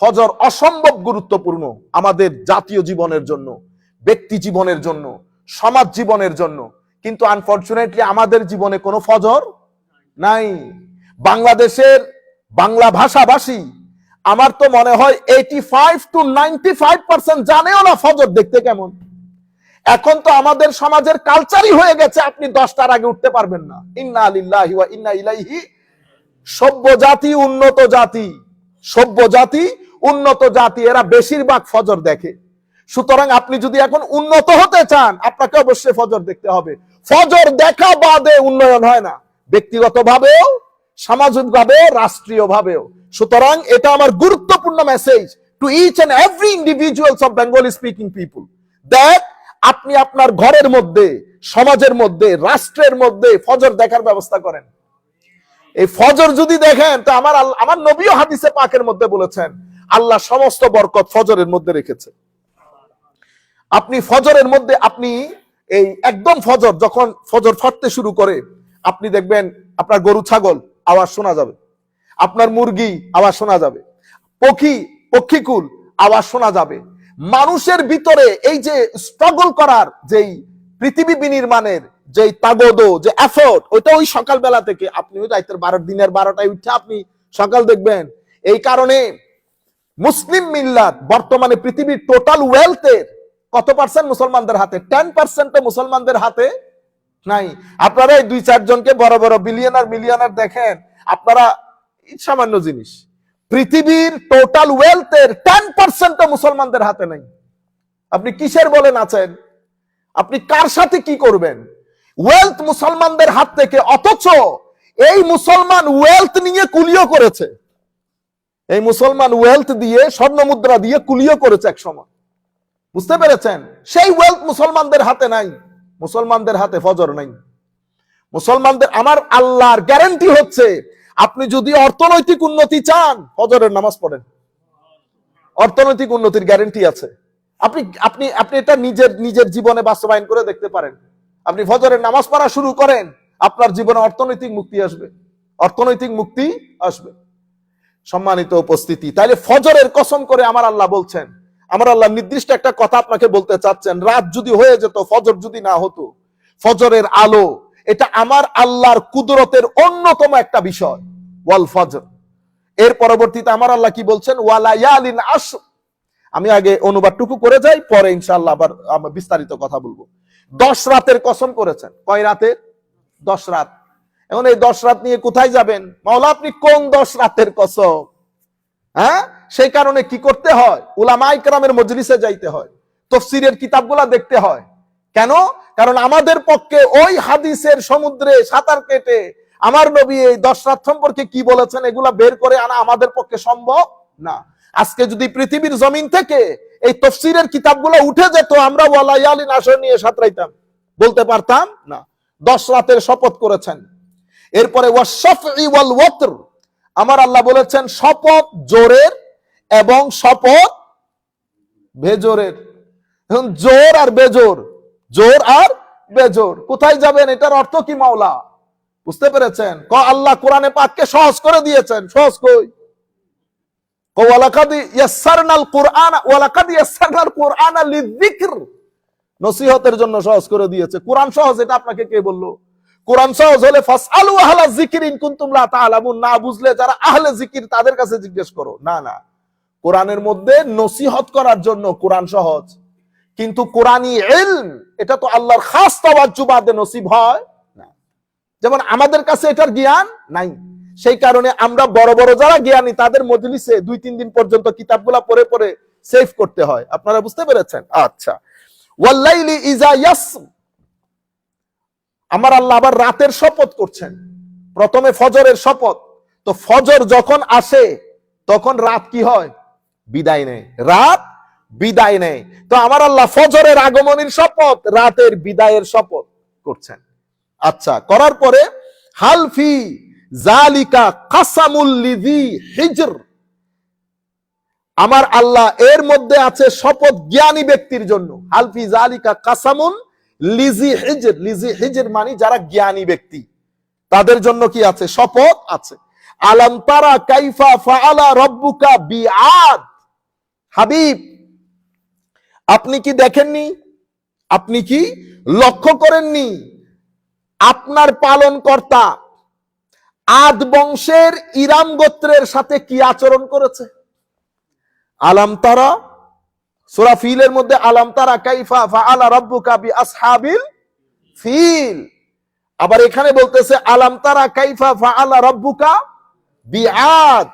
ফজর অসম্ভব গুরুত্বপূর্ণ আমাদের জাতীয় জীবনের জন্য, ব্যক্তি জীবনের জন্য, সমাজ জীবনের জন্য। কিন্তু আনফরচুনেটলি আমাদের জীবনে কোনো ফজর নাই। বাংলাদেশের বাংলা ভাষাভাষী আমার তো মনে হয় 85 to 95% জানেও না ফজর দেখতে কেমন। এখন তো আমাদের সমাজের কালচারই হয়ে গেছে আপনি 10টার আগে উঠতে পারবেন না। ইন্না লিল্লাহি ওয়া ইন্না ইলাইহি। সভ্য জাতি, উন্নত জাতি, সভ্য জাতি, উন্নত জাতি, এরা বেশিরভাগ ফজর দেখে। সুতরাং আপনি যদি এখন উন্নত হতে চান, আপনাকে অবশ্যই ফজর দেখতে হবে। ফজর দেখা বাদে উন্নয়ন হয় না, ব্যক্তিগতভাবেও, সামাজিকভাবেও, রাষ্ট্রীয়ভাবেও। সুতরাং এটা আমার গুরুত্বপূর্ণ message to each and every individuals of Bengali speaking people, that আপনি আপনার ঘরের মধ্যে, সমাজের মধ্যে, রাষ্ট্রের মধ্যে ফজর দেখার ব্যবস্থা করেন। এই ফজর যদি দেখেন, তো আমার নবীও হাদিসে পাকের মধ্যে বলেছেন আল্লাহ সমস্ত বরকত ফজরের মধ্যে রেখেছে। আপনি ফজরের মধ্যে, আপনি এই একদম ফজর যখন ফজর ফাটতে শুরু করে, আপনি দেখবেন আপনার গরু ছাগল আওয়াজ শোনা যাবে, আপনার মুরগি আওয়াজ শোনা যাবে, পক্ষীকুল আওয়াজ শোনা যাবে। মানুষের ভিতরে এই যে স্ট্রাগল করার, যেই পৃথিবী বিনির্মাণের যেই তাগদ, যে এফোর্ট, ওইটা ওই সকালবেলা থেকে আপনি ওই রাতের 12টায় উঠে আপনি সকাল দেখবেন। এই কারণে মুসলিম মিল্লাত বর্তমানে পৃথিবীর টোটাল ওয়েলথের কত পার্সেন্ট মুসলমানদের হাতে? 10% মুসলমানদের হাতে নাই। আপনারা এই 2-4 জনকে বড় বড় বিলিয়নার মিলিয়নার দেখেন, আপনারা সামান্য জিনিস। পৃথিবীর টোটাল ওয়েলথের 10% মুসলমানদের হাতে নাই। আপনি কিসের বলেন আছেন? আপনি কার সাথে কি করবেন? ওয়েলথ মুসলমানদের হাত থেকে, অথচ এই মুসলমান ওয়েলথ নিয়ে কুলিও করেছে। এই মুসলমান ওয়েলথ দিয়ে, স্বর্ণ মুদ্রা দিয়ে কুলিও করেছে এক সময়। বুঝতে পেরেছেন? সেই ওয়েলথ মুসলমানদের হাতে নাই। মুসলমানদের হাতে ফজর নাই। মুসলমানদের, আমার আল্লাহর গ্যারান্টি হচ্ছে, আপনি যদি অর্থনৈতিক উন্নতি চান, ফজরের নামাজ পড়েন। অর্থনৈতিক উন্নতির গ্যারান্টি আছে। আপনি আপনি আপনি এটা নিজের জীবনে বাস্তবায়ন করে দেখতে পারেন। আপনি ফজরের নামাজ পড়া শুরু করেন, আপনার জীবনে অর্থনৈতিক মুক্তি আসবে। অর্থনৈতিক মুক্তি আসবে। সম্মানিত উপস্থিতি, তাইলে ফজরের কসম করে আমার আল্লাহ বলছেন, আমার আল্লাহ নির্দিষ্ট একটা কথা আপনাকে বলতে চাচ্ছেন, রাত যদি হয়ে যেত, ফজর যদি না হতো, ফজরের আলো, এটা আমার আল্লাহর কুদরতের অন্যতম একটা বিষয়। ওয়াল ফজর। এর পরবর্তীতে আমার আল্লাহ কি বলছেন? ওয়ালায়ালিন আশর। আমি আগে অনুবাদটুকু করে যাই, পরে ইনশাআল্লাহ আবার বিস্তারিত কথা বলবো। 10 রাতের কসম করেছেন। কয় রাতের? 10 রাত। এখন এই 10 রাত নিয়ে কোথায় যাবেন? মাওলা আপনি কোন 10 রাতের কসম? হ্যাঁ, সেই কারণে কি করতে হয়? উলামায়ে কেরামের মজলিসে যাইতে হয়, তাফসীরের কিতাবগুলা দেখতে হয়। কেন? কারণ আমাদের পক্ষে ওই হাদিসের সমুদ্রে সাঁতার কেটে আমার নবী এই 10 রাত সম্পর্কে কি বলেছেন এগুলা বের করে আনা আমাদের পক্ষে সম্ভব না। আজকে যদি পৃথিবীর জমিন থেকে এই তাফসীরের কিতাবগুলো উঠে যেত, আমরা ওয়ালায়ালিন আশর নিয়ে সাঁতরাইতাম, বলতে পারতাম না। 10 রাতের শপথ করেছেন। এরপরে ওয়াশফি ওয়াল ওয়াতর, আমার আল্লাহ বলেছেন শপথ জোরের এবং শপথ বেজোরের। এখন জোর আর বেজোর, জোর আর বেজোর কোথায় যাবেন? এটার অর্থ কি মাওলা? বুঝতে পেরেছেন? আল্লাহ কোরআনে পাককে সহজ করে দিয়েছেন। সহজ কই? ওয়ালাকাদ ইয়াসসারনাল কুরআন, ওয়ালাকাদ ইয়াসসারনাল কুরআনা লিযিকর, নসিহতের জন্য সহজ করে দিয়েছে। কোরআন সহজ, এটা আপনাকে কে বললো? কোরআন সহজ হলে ফাসআলু আহলা যিকরি ইন কুনতুম লা তা'লামুন, না বুঝলে যারা আহলে জিকির তাদের কাছে জিজ্ঞেস করো। না না, কোরআনের মধ্যে নসিহত করার জন্য কোরআন সহজ, কিন্তু কোরআনী ইলম এটা তো আল্লাহর খাস তাওয়াজ্জু বাদে নসিব হয় না। যেমন আমাদের কাছে এটার জ্ঞান নাই, সেই কারণে আমরা বড় বড় যারা জ্ঞানী তাদের মজলিসে 2-3 দিন পর্যন্ত কিতাবগুলা পড়ে পড়ে সেভ করতে হয়। আপনারা বুঝতে পেরেছেন? আচ্ছা, ওয়াল্লাইলি ইজা ইয়াস, আমার আল্লাহ আবার রাতের শপথ করছেন। প্রথমে ফজরের শপথ, তো ফজর যখন আসে তখন রাত কি হয়? বিদায় নেয়। রাত বিদায় নেয়। তো আমার আল্লাহ ফজরের আগমনের শপথ, রাতের বিদায়ের শপথ করছেন। আচ্ছা, করার পরে হালফি জালিকা কাসামুল লিযি হিজর, আমার আল্লাহ এর মধ্যে আছে শপথ জ্ঞানী ব্যক্তির জন্য। হালফি জালিকা কাসামুল লিযি হিজর, লিযি হিজর মানে যারা জ্ঞানী ব্যক্তি, তাদের জন্য কি আছে? শপথ আছে। আলাম তারা কাইফা ফাআলা রাব্বুকা বিআদ, হাবিব আপনি কি দেখেননি, আপনি কি লক্ষ্য করেননি আপনার পালনকর্তা আদ বংশের ইরাম গোত্রের সাথে কি আচরণ করেছে? আলাম তারা, সূরা ফিলের মধ্যে আলাম তারা কাইফা ফাআলা রাব্বুকা বিআসহাবিল ফিল, আবার এখানে বলতেছে আলাম তারা কাইফা ফাআলা রাব্বুকা বিআদ।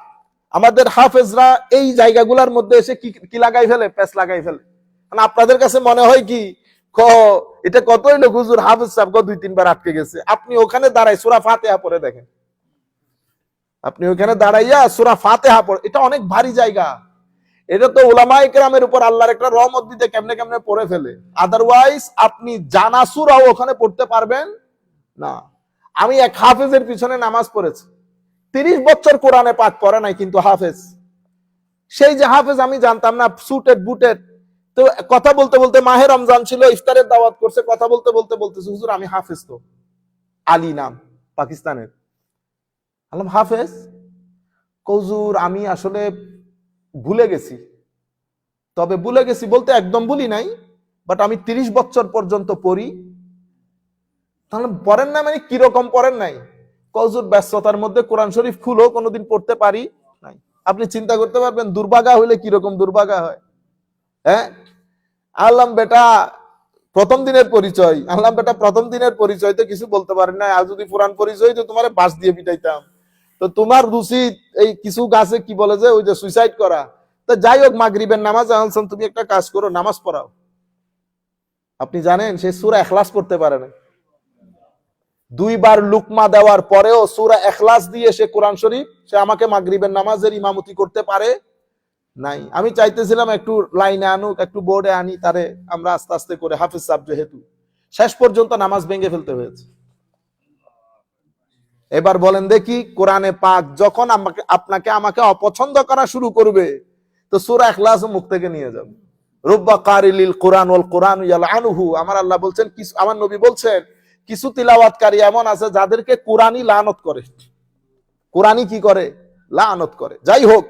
আমাদের হাফেজরা এই জায়গাগুলোর মধ্যে এসে কি লাগাই ফেলে? প্যাচ লাগাই ফেলে। মানে আপনাদের কাছে মনে হয় কি এটা কত হইলো হুজুর, হাফেজ সাহেব 2-3 বার আটকে গেছে। আপনি ওখানে দাঁড়াই সূরা ফাতিহা পড়ে দেখেন, আপনি ওখানে দাঁড়াইয়া সূরা ফাতিহা পড়ে, এটা অনেক ভারী জায়গা। এটা তো উলামায়ে কেরামের উপর আল্লাহর একটা রহমত দিতে কেমনে কেমনে পড়ে ফেলে। আদারওয়াইজ আপনি জানা সূরাও ওখানে পড়তে পারবেন না। আমি এক হাফেজের পিছনে নামাজ পড়েছি, 30 বছর কোরআনে পাক পড়ে নাই, কিন্তু হাফেজ। সেই যে হাফেজ আমি জানতাম না, সুটেড বুটেড। তো কথা বলতে বলতে, মাহে রমজান ছিল, ইফতারের দাওয়াত করছে, কথা বলতে বলতে বলতেছে হুজুর আমি হাফেজ। তো আলী নাম, পাকিস্তানের। আলম হাফেজ, হুজুর আমি আসলে ভুলে গেছি। তবে ভুলে গেছি বলতে একদম ভুলি নাই, বাট আমি 30 বছর পর্যন্ত পড়ি। তাহলে পড়েন না মানে কিরকম পড়েন নাই? হুজুর ব্যস্ততার মধ্যে কোরআন শরীফ খুলো কোনোদিন পড়তে পারি নাই। আপনি চিন্তা করতে পারবেন দুর্ভাগা হইলে কিরকম দুর্ভাগা হয়। হ্যাঁ, আল্লাহ বেটা প্রথম দিনের পরিচয়, আল্লাহ বেটা প্রথম দিনের পরিচয় তো কিছু বলতে পারেন না, আর যদি পুরান পরিচয় তো তোমার বাস দিয়ে পিটাইতাম। তো তোমার রুচি এই কিছু গাছে কি বলে যে ওই যে সুইসাইড করা। তো যাই হোক, মাগরিবের নামাজ আনছেন, তুমি একটা কাজ করো, নামাজ পড়াও। আপনি জানেন সে সূরা ইখলাস পড়তে পারে না। 2 বার লুকমা দেওয়ার পরেও সূরা ইখলাস দিয়ে সে কোরআন শরীফ, সে আমাকে মাগরিবের নামাজের ইমামতি করতে পারে নাই। আমি চাইতেছিলাম একটু লাইনে আনুক, একটু বোর্ডে আনি তারে, আমরা আস্তে আস্তে করে, হাফিজ সাহেব যেহেতু, শেষ পর্যন্ত নামাজ ভেঙে ফেলতে হয়েছে। এবার বলেন দেখি, কোরআনে পাক যখন আপনাকে আমাকে অপছন্দ করা শুরু করবে, তো সূরা ইখলাস মুখ থেকে নিয়ে যাবে। রুব্বা কারিলিল কোরআন ওয়াল কোরআন ইয়ালআনুহু, আমার আল্লাহ বলছেন, আমার নবী বলছেন, কিছু তিলাওয়াতকারী এমন আছে যাদেরকে কোরআনই লানত করে। কোরআনই কি করে? লানত করে। যাই হোক,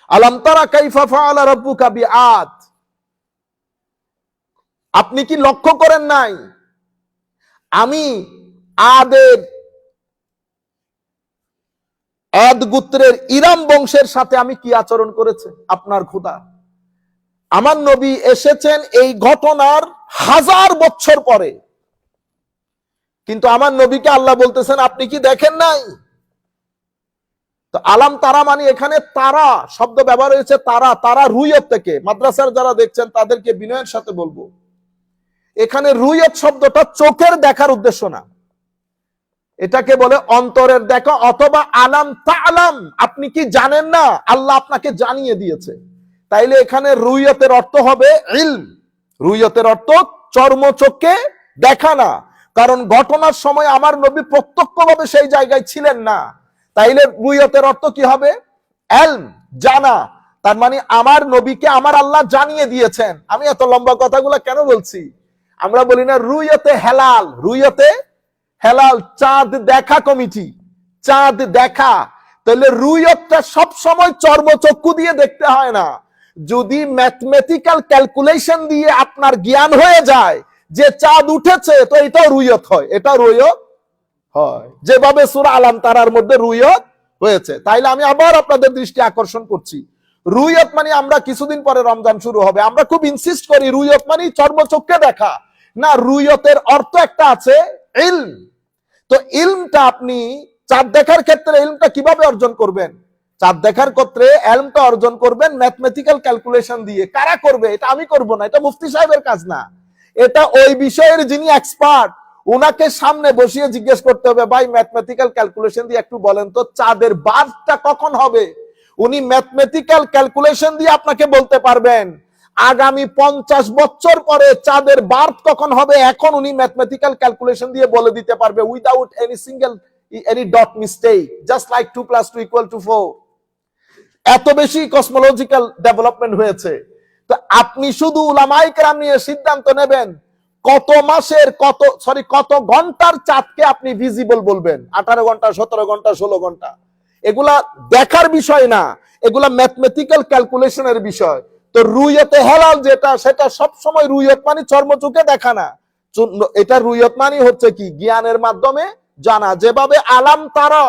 আলাম তারা কাইফা ফাআলা রাব্বুকা বিআদ, আপনি কি লক্ষ্য করেন নাই আমি আদ গোত্রের ইরাম বংশের সাথে আমি কি আচরণ করেছে আপনার খোদা? আমার নবী এসেছেন এই ঘটনার 1000 বছর পরে, কিন্তু আমার নবীকে আল্লাহ বলতেছেন আপনি কি দেখেন নাই? তো আলাম তারা মানে এখানে তারা শব্দ ব্যবহার হয়েছে, তারা, তারা রুইয়ত থেকে। মাদ্রাসার যারা দেখছেন তাদেরকে বিনয়ের সাথে বলবো, এখানে রুইয়ত শব্দটা চোখের দেখার উদ্দেশ্য না, এটাকে বলে অন্তরের দেখা, অথবা আলাম তাআলাম, আপনি কি জানেন না, আল্লাহ আপনাকে জানিয়ে দিয়েছে। তাইলে এখানে রুইয়তের অর্থ হবে ইলম। রুইয়তের অর্থ চর্মচক্ষে দেখা না, কারণ ঘটনার সময় আমার নবী প্রত্যক্ষভাবে সেই জায়গায় ছিলেন না। তাইলে রুইয়তের অর্থ কি হবে? ইলম, জানা। তার মানে আমার নবীকে আমার আল্লাহ জানিয়ে দিয়েছেন। আমি এত লম্বা কথাগুলো কেন বলছি? আমরা বলি না রুইয়তে হেলাল, রুইয়তে হেলাল, চাঁদ দেখা কমিটি, চাঁদ দেখা। তাহলে রুইয়তটা সব সময় চর্মচক্ষু দিয়ে দেখতে হয় না। যদি ম্যাথমেটিক্যাল ক্যালকুলেশন দিয়ে আপনার জ্ঞান হয়ে যায় যে চাঁদ উঠেছে, তো এটাও রুইয়ত হয়, এটা রুইয়ত হয়, যেভাবে সূরা আলাম তারার মধ্যে রুইয়ত হয়েছে। তাইলে আমি আবার আপনাদের দৃষ্টি আকর্ষণ করছি, রুইয়ত মানে, আমরা কিছুদিন পরে রমজান শুরু হবে, আমরা খুব ইনসিস্ট করি রুইয়ত মানে চর্মচক্ষে দেখা না। রুইয়তের অর্থ একটা আছে ইলম। তো ইলমটা আপনি চাঁদ দেখার ক্ষেত্রে ইলমটা কিভাবে অর্জন করবেন? চাঁদ দেখার ক্ষেত্রে ইলমটা অর্জন করবেন ম্যাথমেটিক্যাল ক্যালকুলেশন দিয়ে। কারা করবে? এটা আমি করব না, এটা মুফতি সাহেবের কাজ না, এটা ওই বিষয়ের যিনি এক্সপার্ট ওনাকে সামনে বসিয়ে জিজ্ঞেস করতে হবে, ভাই ম্যাথমেটিক্যাল ক্যালকুলেশন দিয়ে একটু বলেন তো চাঁদের বার্থটা কখন হবে। উনি ম্যাথমেটিক্যাল ক্যালকুলেশন দিয়ে আপনাকে বলতে পারবেন আগামী 50 বছর পরে চাঁদের বার্থ কখন হবে, এখন উনি ম্যাথমেটিক্যাল ক্যালকুলেশন দিয়ে বলে দিতে পারবে without any dot mistake, just like 2 + 2 = 4। এত বেশি কসমোলজিক্যাল ডেভেলপমেন্ট হয়েছে। তো আপনি শুধু উলামায়ে কেরাম নিয়ে সিদ্ধান্ত নেবেন কত মাসের কত ঘন্টার চাঁদকে আপনি ভিজিবল বলবেন, 18 ঘন্টা, 17 ঘন্টা, 16 ঘন্টা, এগুলা দেখার বিষয় না, এগুলা ম্যাথমেটিক্যাল ক্যালকুলেশনের বিষয়। তো রুইয়তে হেলাল যেটা, সেটা সব সময় রুইয়ত মানে চর্মচোখে দেখা না, এটা রুইয়ত মানে হচ্ছে কি জ্ঞানের মাধ্যমে জানা। যেভাবে আলাম তারা,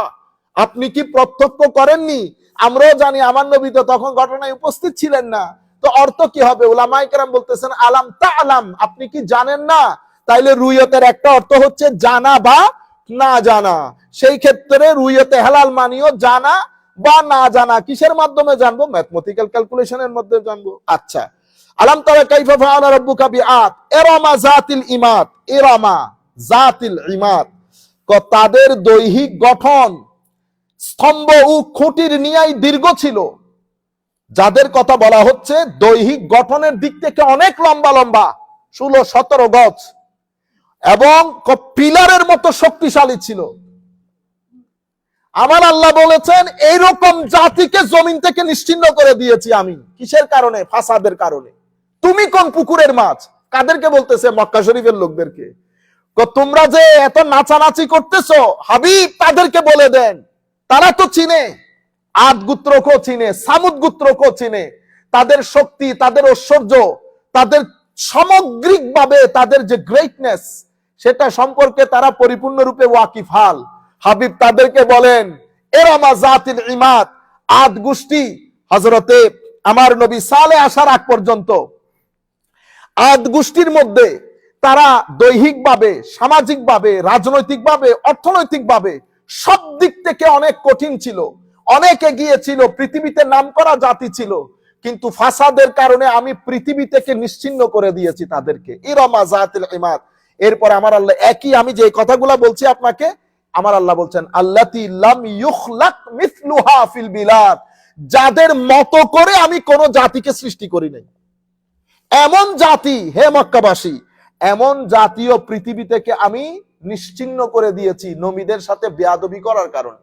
আপনি কি প্রত্যক্ষ করেননি, আমরাও জানি আমার নবী তো তখন ঘটনায় উপস্থিত ছিলেন না। তো অর্থ কি হবে? উলামায়ে কেরাম বলতেছেন আলাম তাআলাম, আপনি কি জানেন না। তাইলে রুইয়তের একটা অর্থ হচ্ছে জানা বা না জানা। সেই ক্ষেত্রে রুইয়তে হেলাল মানিও জানা বা না জানা। কিসের মাধ্যমে জানবো? ম্যাথমেটিক্যাল ক্যালকুলেশনের মধ্যে জানবো। আচ্ছা, আলাম তারা কাইফা ফাআলা রাব্বুকা বিআদ ইরামা যাতিল ইমাদ, ইরামা যাতিল ইমাদ, তাদের দৈহিক গঠন স্তম্ভ ও খুঁটির ন্যায় দীর্ঘ ছিল। যাদের কথা বলা হচ্ছে দৈহিক গঠনের দিক থেকে অনেক লম্বা লম্বা, 16-17 গজ, এবং পিলারের মতো শক্তিশালী ছিল। আমার আল্লাহ বলেছেন এইরকম জাতিকে জমিন থেকে নিশ্চিহ্ন করে দিয়েছি আমি। কিসের কারণে? ফাসাদের কারণে। তুমি কোন পুকুরের মাছ? কাদেরকে বলতেছে? মক্কা শরীফের লোকদেরকে। তোমরা যে এত নাচানাচি করতেছো, হাবিব তাদেরকে বলে দেন, তারা তো চিনে, আদ গোত্রকেও চিনে, সামুদ গোত্রকেও চিনে, তাদের শক্তি, তাদের ঐশ্বর্য, তাদের সামগ্রিকভাবে তাদের যে গ্রেটনেস, সেটা সম্পর্কে তারা পরিপূর্ণরূপে ওয়াকিফাল। হাবিব তাদেরকে বলেন ইরামা যাতিল ইমাদ, আদ গোষ্ঠী হযরতে আমার নবী সালেহ আসার আগ পর্যন্ত আদ গোষ্ঠীর মধ্যে তারা দৈহিকভাবে, সামাজিকভাবে, রাজনৈতিকভাবে, অর্থনৈতিকভাবে সব দিক থেকে অনেক কঠিন ছিল, অনেক এগিয়ে ছিল, পৃথিবীতে নামকরা জাতি ছিল। কিন্তু ফাসাদের কারণে আমি পৃথিবী থেকে নিশ্চিহ্ন করে দিয়েছি তাদেরকে। ইরামা যাতিল ইমাদ। এরপরে আমার আল্লাহ একই, আমি যে কথাগুলো বলছি আপনাকে, আমার আল্লাহ বলছেন আল্লাতী লাম ইউখলাক মিসলুহা ফিল বিলাদ, যাদের মতো করে আমি কোন জাতিকে সৃষ্টি করি নাই। এমন জাতি, হে মক্কাবাসী, এমন জাতীয় পৃথিবী থেকে আমি নিশ্চিহ্ন করে দিয়েছি নবীদের সাথে বেয়াদবি করার কারণে,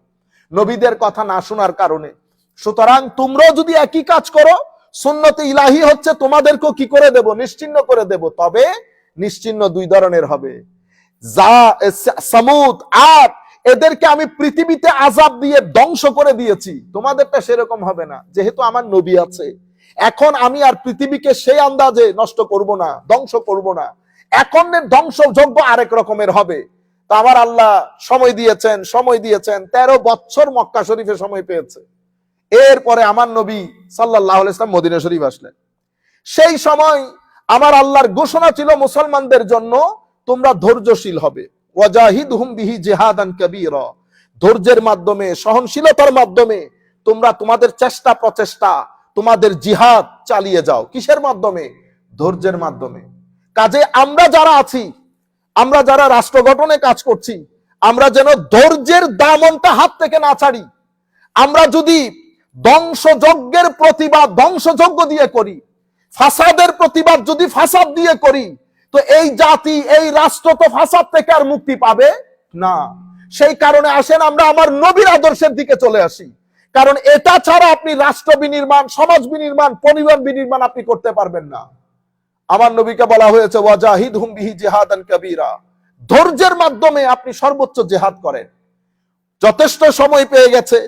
নবীদের কথা না শোনার কারণে। সুতরাং তোমরাও যদি একই কাজ করো, সুন্নতে ইলাহি হচ্ছে তোমাদেরকেও কি করে দেব, নিশ্চিহ্ন করে দেব। তবে নিশ্চিহ্ন দুই ধরনের হবে। সামুদ, আদ, এদেরকে আমি পৃথিবীতে আযাব দিয়ে ধ্বংস করে দিয়েছি, তোমাদেরটা সেরকম হবে না। যেহেতু আমার নবী আছে, এখন আমি আর পৃথিবীকে সেই আন্দাজে নষ্ট করব না, ধ্বংস করব না। এখন ধ্বংসযোগ্য আরেক রকমের হবে। তা আমার আল্লাহ সময় দিয়েছেন 13 বছর মক্কা শরীফে সময় পেয়েছে। এরপরে আমার নবী সাল্লাল্লাহু আলাইহি ওয়াসাল্লাম মদিনা শরীফ আসলেন। সেই সময় আমার আল্লাহর ঘোষণা ছিল মুসলমানদের জন্য, তোমরা ধৈর্যশীল হবে। ওয়াজাহিদহুম বিহি জিহাদান কাবীরা, ধৈর্যের মাধ্যমে, সহনশীলতার মাধ্যমে তোমরা তোমাদের চেষ্টা প্রচেষ্টা, তোমাদের জিহাদ চালিয়ে যাও। কিসের মাধ্যমে? ধৈর্যের মাধ্যমে। কাজে আমরা যারা আছি, আমরা যারা রাষ্ট্র গঠনে কাজ করছি, আমরা যেন ধৈর্যের দামনটা হাত থেকে না ছাড়ি। আমরা যদি ধ্বংসযজ্ঞের প্রতিবাদ ধ্বংসযজ্ঞ দিয়ে করি, ফাসাদের প্রতিবাদ যদি ফাসাদ দিয়ে করি, তো এই জাতি, এই রাষ্ট্র তো ফাসাদ থেকে আর মুক্তি পাবে না। সেই কারণে আসেন আমরা আমার নবীর আদর্শের দিকে চলে আসি। কারণ এটা ছাড়া আপনি রাষ্ট্র বিনির্মাণ, সমাজ বিনির্মাণ, পরিবার বিনির্মাণ আপনি করতে পারবেন না। আমার নবীকে বলা হয়েছে ওয়াজাহিদহুম বিহি জিহাদান কাবীরা, ধৈর্যের মাধ্যমে আপনি সর্বোচ্চ জিহাদ করেন। যথেষ্ট সময় পেয়ে গেছে।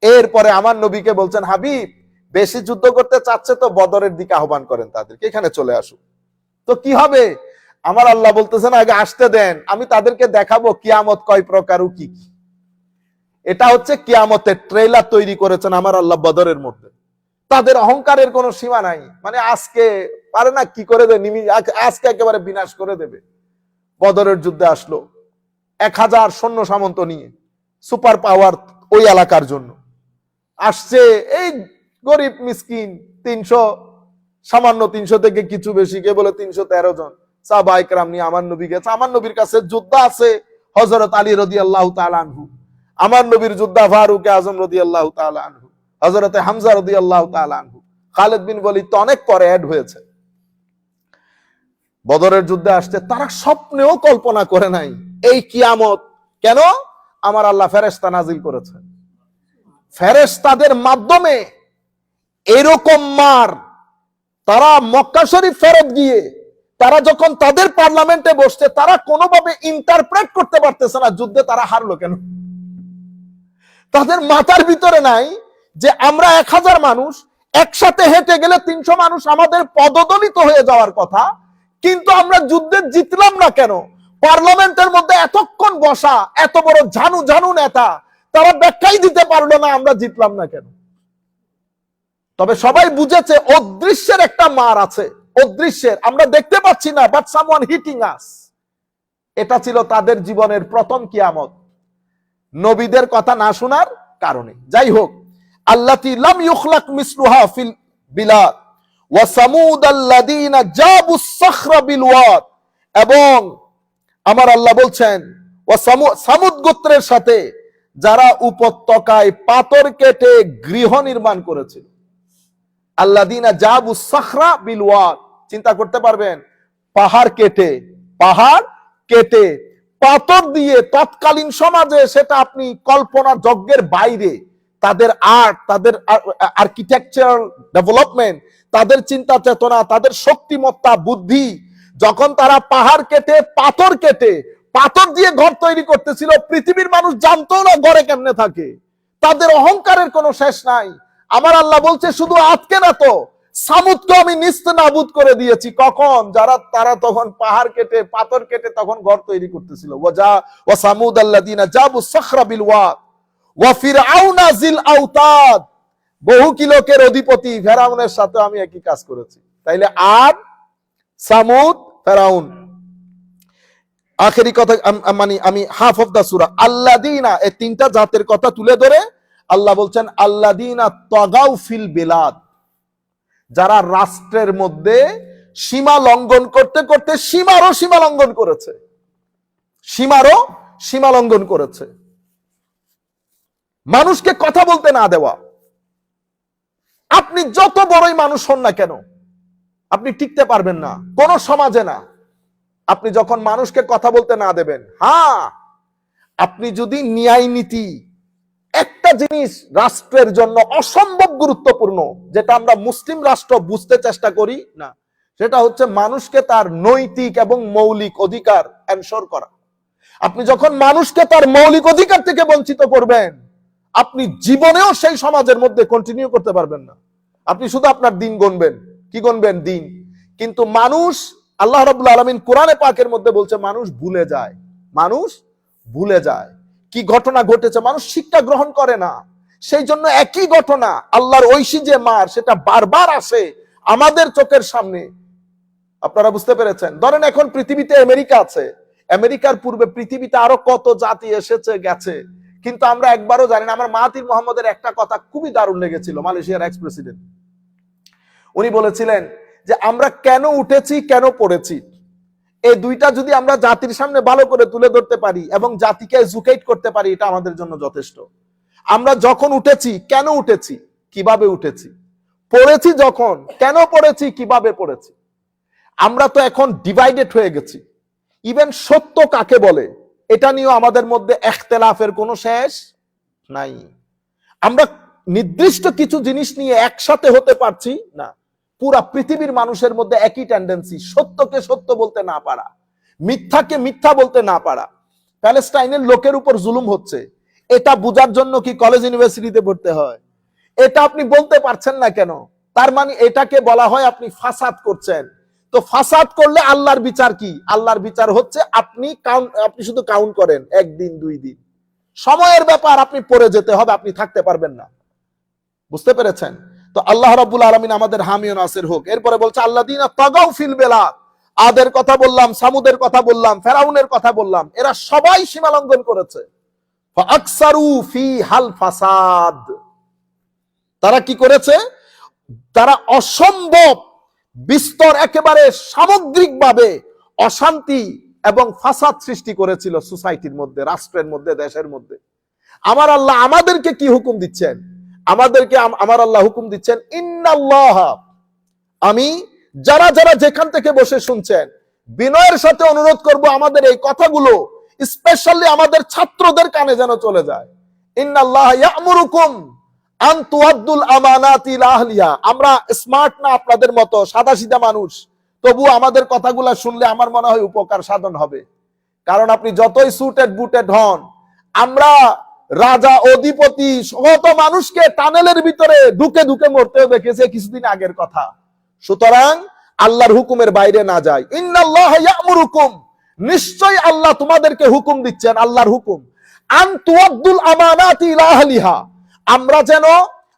এরপরে আমার নবীকে বলছেন, হাবিব বেশি যুদ্ধ করতে চাচ্ছে তো বদরের দিকে আহ্বান করেন তাদেরকে, এখানে চলে আসুন। তো কি হবে? আমার আল্লাহ বলতেছেন আগে আসতে দেন, আমি তাদেরকে দেখাবো কিয়ামত কয় প্রকার ও কি। এটা হচ্ছে কিয়ামতের ট্রেলার তৈরি করেছেন আমার আল্লাহ বদরের মধ্যে। তাদের অহংকারের কোনো সীমা নাই। মানে আজকে পারে না কি করে দেবে, আজকে একেবারে বিনাশ করে দেবে। বদরের যুদ্ধে আসলো 1000 সৈন্য সামন্ত নিয়ে, সুপার পাওয়ার ওই এলাকার জন্য আসছে। এই গরিব মিসকিন 300, সামান্য 300 থেকে কিছু বেশি, কে বলে 313 জন সাহাবা ইকরাম নিয়ে আমার নবী গেছে। আমার নবীর কাছে যোদ্ধা আছে হযরত আলী রাদিয়াল্লাহু তাআলা আনহু, আমার নবীর যোদ্ধা ফারুক আযম রাদিয়াল্লাহু তাআলা আনহু, হযরত হামজা রাদিয়াল্লাহু তাআলা আনহু, খালিদ বিন ওয়ালিদ তো অনেক পরে অ্যাড হয়েছে। বদরের যুদ্ধে আসছে, তারা স্বপ্নেও কল্পনা করে নাই এই কিয়ামত। কেন? আমার আল্লাহ ফেরেশতা নাজিল করেছেন, ফেরেশতাদের মাধ্যমে এরকম মার। তারা মক্কা শরীফ ফেরত গিয়ে তারা যখন তাদের পার্লামেন্টে বসছে, তারা কোনোভাবে ইন্টারপ্রেট করতে পারতেছে না যুদ্ধে তারা হারলো কেন। তাদের মাথার ভিতরে নাই যে আমরা 1000 মানুষ একসাথে হেঁটে গেলে 300 মানুষ আমাদের পদদলিত হয়ে যাওয়ার কথা, কিন্তু আমরা যুদ্ধে জিতলাম না কেন। পার্লামেন্টের মধ্যে এতক্ষণ বসা এত বড় ঝানু ঝানু নেতা, তারা ব্যাখ্যাই দিতে পারলো না আমরা জিতলাম না কেন। তবে সবাই বুঝেছে অদৃশ্যের একটা মার আছে, অদৃশ্যের, আমরা দেখতে পাচ্ছি না, বাট সামওয়ান হিটিং আস। এটা ছিল তাদের জীবনের প্রথম কিয়ামত, নবীদের কথা না শোনার কারণে। যাই হোক, আল্লাতী লাম ইউখলাক মিসলুহা ফিল বিলাদ ওয়া সামুদ আল্লাযীনা জাবুস সাখরা বিল ওয়াদ, এবং আমার আল্লাহ বলছেন ওয়া সামুদ গোত্রের সাথে যারা উপত্যকায় পাথর কেটে গৃহ নির্মাণ করেছিল। আল্লাযীনা জাবুস সাখরা বিল ওয়াদ, চিন্তা করতে পারবেন, পাহাড় কেটে পাথর দিয়ে, তৎকালীন সমাজে সেটা আপনি কল্পনা যজ্ঞের বাইরে। তাদের আর্ট, তাদের আর্কিটেকচারাল ডেভেলপমেন্ট, তাদের চিন্তা চেতনা, তাদের শক্তিমত্তা, বুদ্ধি, যখন তারা পাহাড় কেটে পাথর দিয়ে ঘর তৈরি করতেছিল, পৃথিবীর মানুষ জানতো না ঘরে কেমনে থাকে। তাদের অহংকারের কোনো শেষ নাই। আমার আল্লাহ বলছে শুধু আজকে না তো, সামুদকে আমি নিস্তেনাবুদ করে দিয়েছি। কখন? তারা তখন পাহাড় কেটে পাথর কেটে তখন ঘর তৈরি করতেছিল। ওয়া সামুদ আল্লাযীনা জাবুস সাখরা বিল ওয়াদ ওয়া ফিরআউনা যিল আওতাদ, বহু কি লোকের অধিপতি ফেরাউনের সাথে আমি একই কাজ করেছি। তাইলে আদ, সামুদ, ফেরাউন। আখেরি কথা মানে আমি হাফ অফ দা সূরা আল্লাযীনা, এই তিনটা জাতের কথা তুলে ধরে আল্লাহ বলছেন আল্লাযীনা তাগাউ ফিল বিলাদ, যারা রাষ্ট্রের মধ্যে সীমা লঙ্ঘন করতে করতে সীমারও সীমা লঙ্ঘন করেছে, সীমারও সীমা লঙ্ঘন করেছে। মানুষকে কথা বলতে না দেওয়া। আপনি যত বড়ই মানুষ হন না কেন, আপনি টিকতে পারবেন না কোন সমাজে না, আপনি যখন মানুষকে কথা বলতে না দেবেন। হ্যাঁ, আপনি যদি ন্যায় নীতি, একটা জিনিস রাষ্ট্রের জন্য অসম্ভব গুরুত্বপূর্ণ, যেটা আমরা মুসলিম রাষ্ট্র বুঝতে চেষ্টা করি না, সেটা হচ্ছে মানুষকে তার নৈতিক এবং মৌলিক অধিকার এনশোর করা। আপনি যখন মানুষকে তার মৌলিক অধিকার থেকে বঞ্চিত করবেন, আপনি জীবনেও সেই সমাজের মধ্যে কন্টিনিউ করতে পারবেন না। আপনি শুধু আপনার দিন গুনবেন। কি গুনবেন? দিন। কিন্তু মানুষ, আল্লাহ রাব্বুল আলামিন কোরআনে পাকের মধ্যে বলছে মানুষ ভুলে যায়, মানুষ ভুলে যায় কি ঘটনা ঘটেছে, মানুষ শিক্ষা গ্রহণ করে না। সেই জন্য একই ঘটনা, আল্লাহর ঐশী যে মার, সেটা বারবার আসে আমাদের চোখের সামনে। আপনারা বুঝতে পেরেছেন? ধরেন এখন পৃথিবীতে আমেরিকা আছে, আমেরিকার পূর্বে পৃথিবীতে আরো কত জাতি এসেছে গেছে, কিন্তু আমরা একবারও জানি না। আমার মাহাথির মোহাম্মদের একটা কথা খুবই দারুণ লেগেছিল, মালয়েশিয়ার এক্স প্রেসিডেন্ট। উনি বলেছিলেন যে আমরা কেন উঠেছি, কেন পড়েছি, এই দুইটা যদি আমরা জাতির সামনে ভালো করে তুলে ধরতে পারি এবং জাতিকে এডুকেট করতে পারি, এটা আমাদের জন্য যথেষ্ট। আমরা যখন উঠেছি, কেন উঠেছি, কিভাবে উঠেছি, পড়েছি যখন, কেন পড়েছি, কিভাবে পড়েছি। আমরা তো এখন ডিভাইডেড হয়ে গেছি। ইভেন সত্য কাকে বলে এটা নিয়েও আমাদের মধ্যে ইখতিলাফের কোনো শেষ নাই। আমরা নির্দিষ্ট কিছু জিনিস নিয়ে একসাথে হতে পারছি না। পুরা পৃথিবীর মানুষের মধ্যে একই টেন্ডেন্সি, সত্যকে সত্য বলতে না পারা, মিথ্যাকে মিথ্যা বলতে না পারা। প্যালেস্টাইনের লোকের উপর জুলুম হচ্ছে, এটা বুঝার জন্য কি কলেজ ইউনিভার্সিটিতে পড়তে হয়? এটা আপনি বলতে পারছেন না কেন? তার মানে এটাকে বলা হয় আপনি ফাসাদ করছেন। তো ফাসাদ করলে আল্লাহর বিচার কি? আল্লাহর বিচার হচ্ছে আপনি শুধু কাউন্ট করেন, একদিন, 2 দিন, সময়ের ব্যাপার, আপনি পড়ে যেতে হবে, আপনি থাকতে পারবেন না। বুঝতে পেরেছেন? তো আল্লাহ রাব্বুল আলামিন আমাদের হামি ও নাসির হোক। এরপরে বলছে আল্লাযীনা তাগাউ ফিল বিলাদ, আদের কথা বললাম, সামুদের কথা বললাম, ফেরাউনের কথা বললাম, এরা সবাই সীমা লঙ্ঘন করেছে। ফাআকসারু ফিহাল ফাসাদ, তারা কি করেছে? তারা অসম্ভব বিস্তর, একেবারে সামগ্রিকভাবে অশান্তি এবং ফাসাদ সৃষ্টি করেছিল সোসাইটির মধ্যে, রাষ্ট্রের মধ্যে, দেশের মধ্যে। আমার আল্লাহ আমাদেরকে কি হুকুম দিচ্ছেন? আমাদেরকে আমার আল্লাহ হুকুম দিচ্ছেন, ইন্নাল্লাহ, আমি যারা যারা যেখান থেকে বসে শুনছেন, বিনয়ের সাথে অনুরোধ করব আমাদের এই কথাগুলো স্পেশালি আমাদের ছাত্রদের কানে যেন চলে যায়। ইন্নাল্লাহ ইয়া'মুরুকুম আন তুআদ্দুল আমানাতি ইলা আহলিহা। আমরা স্মার্ট না আপনাদের মতো সাদাসিধা মানুষ, তবু আমাদের কথাগুলো শুনলে আমার মনে হয় উপকার সাধন হবে। কারণ আপনি যতই সুটেড বুটেড হন, আমরা রাজা অধিপতি সমস্ত মানুষকে টানেলের ভিতরে ঢুকে ঢুকে মরতেও দেখেছে, কিছুদিন আগের কথা। সুতরাং আল্লাহর হুকুমের বাইরে না যায়। ইন্নাল্লাহ ইয়া'মুরুকুম, নিশ্চয় আল্লাহ তোমাদেরকে হুকুম দিচ্ছেন, আল্লাহর হুকুম, আন তুআদ্দুল আমানাতি ইলা আহলিহা, আমরা যেন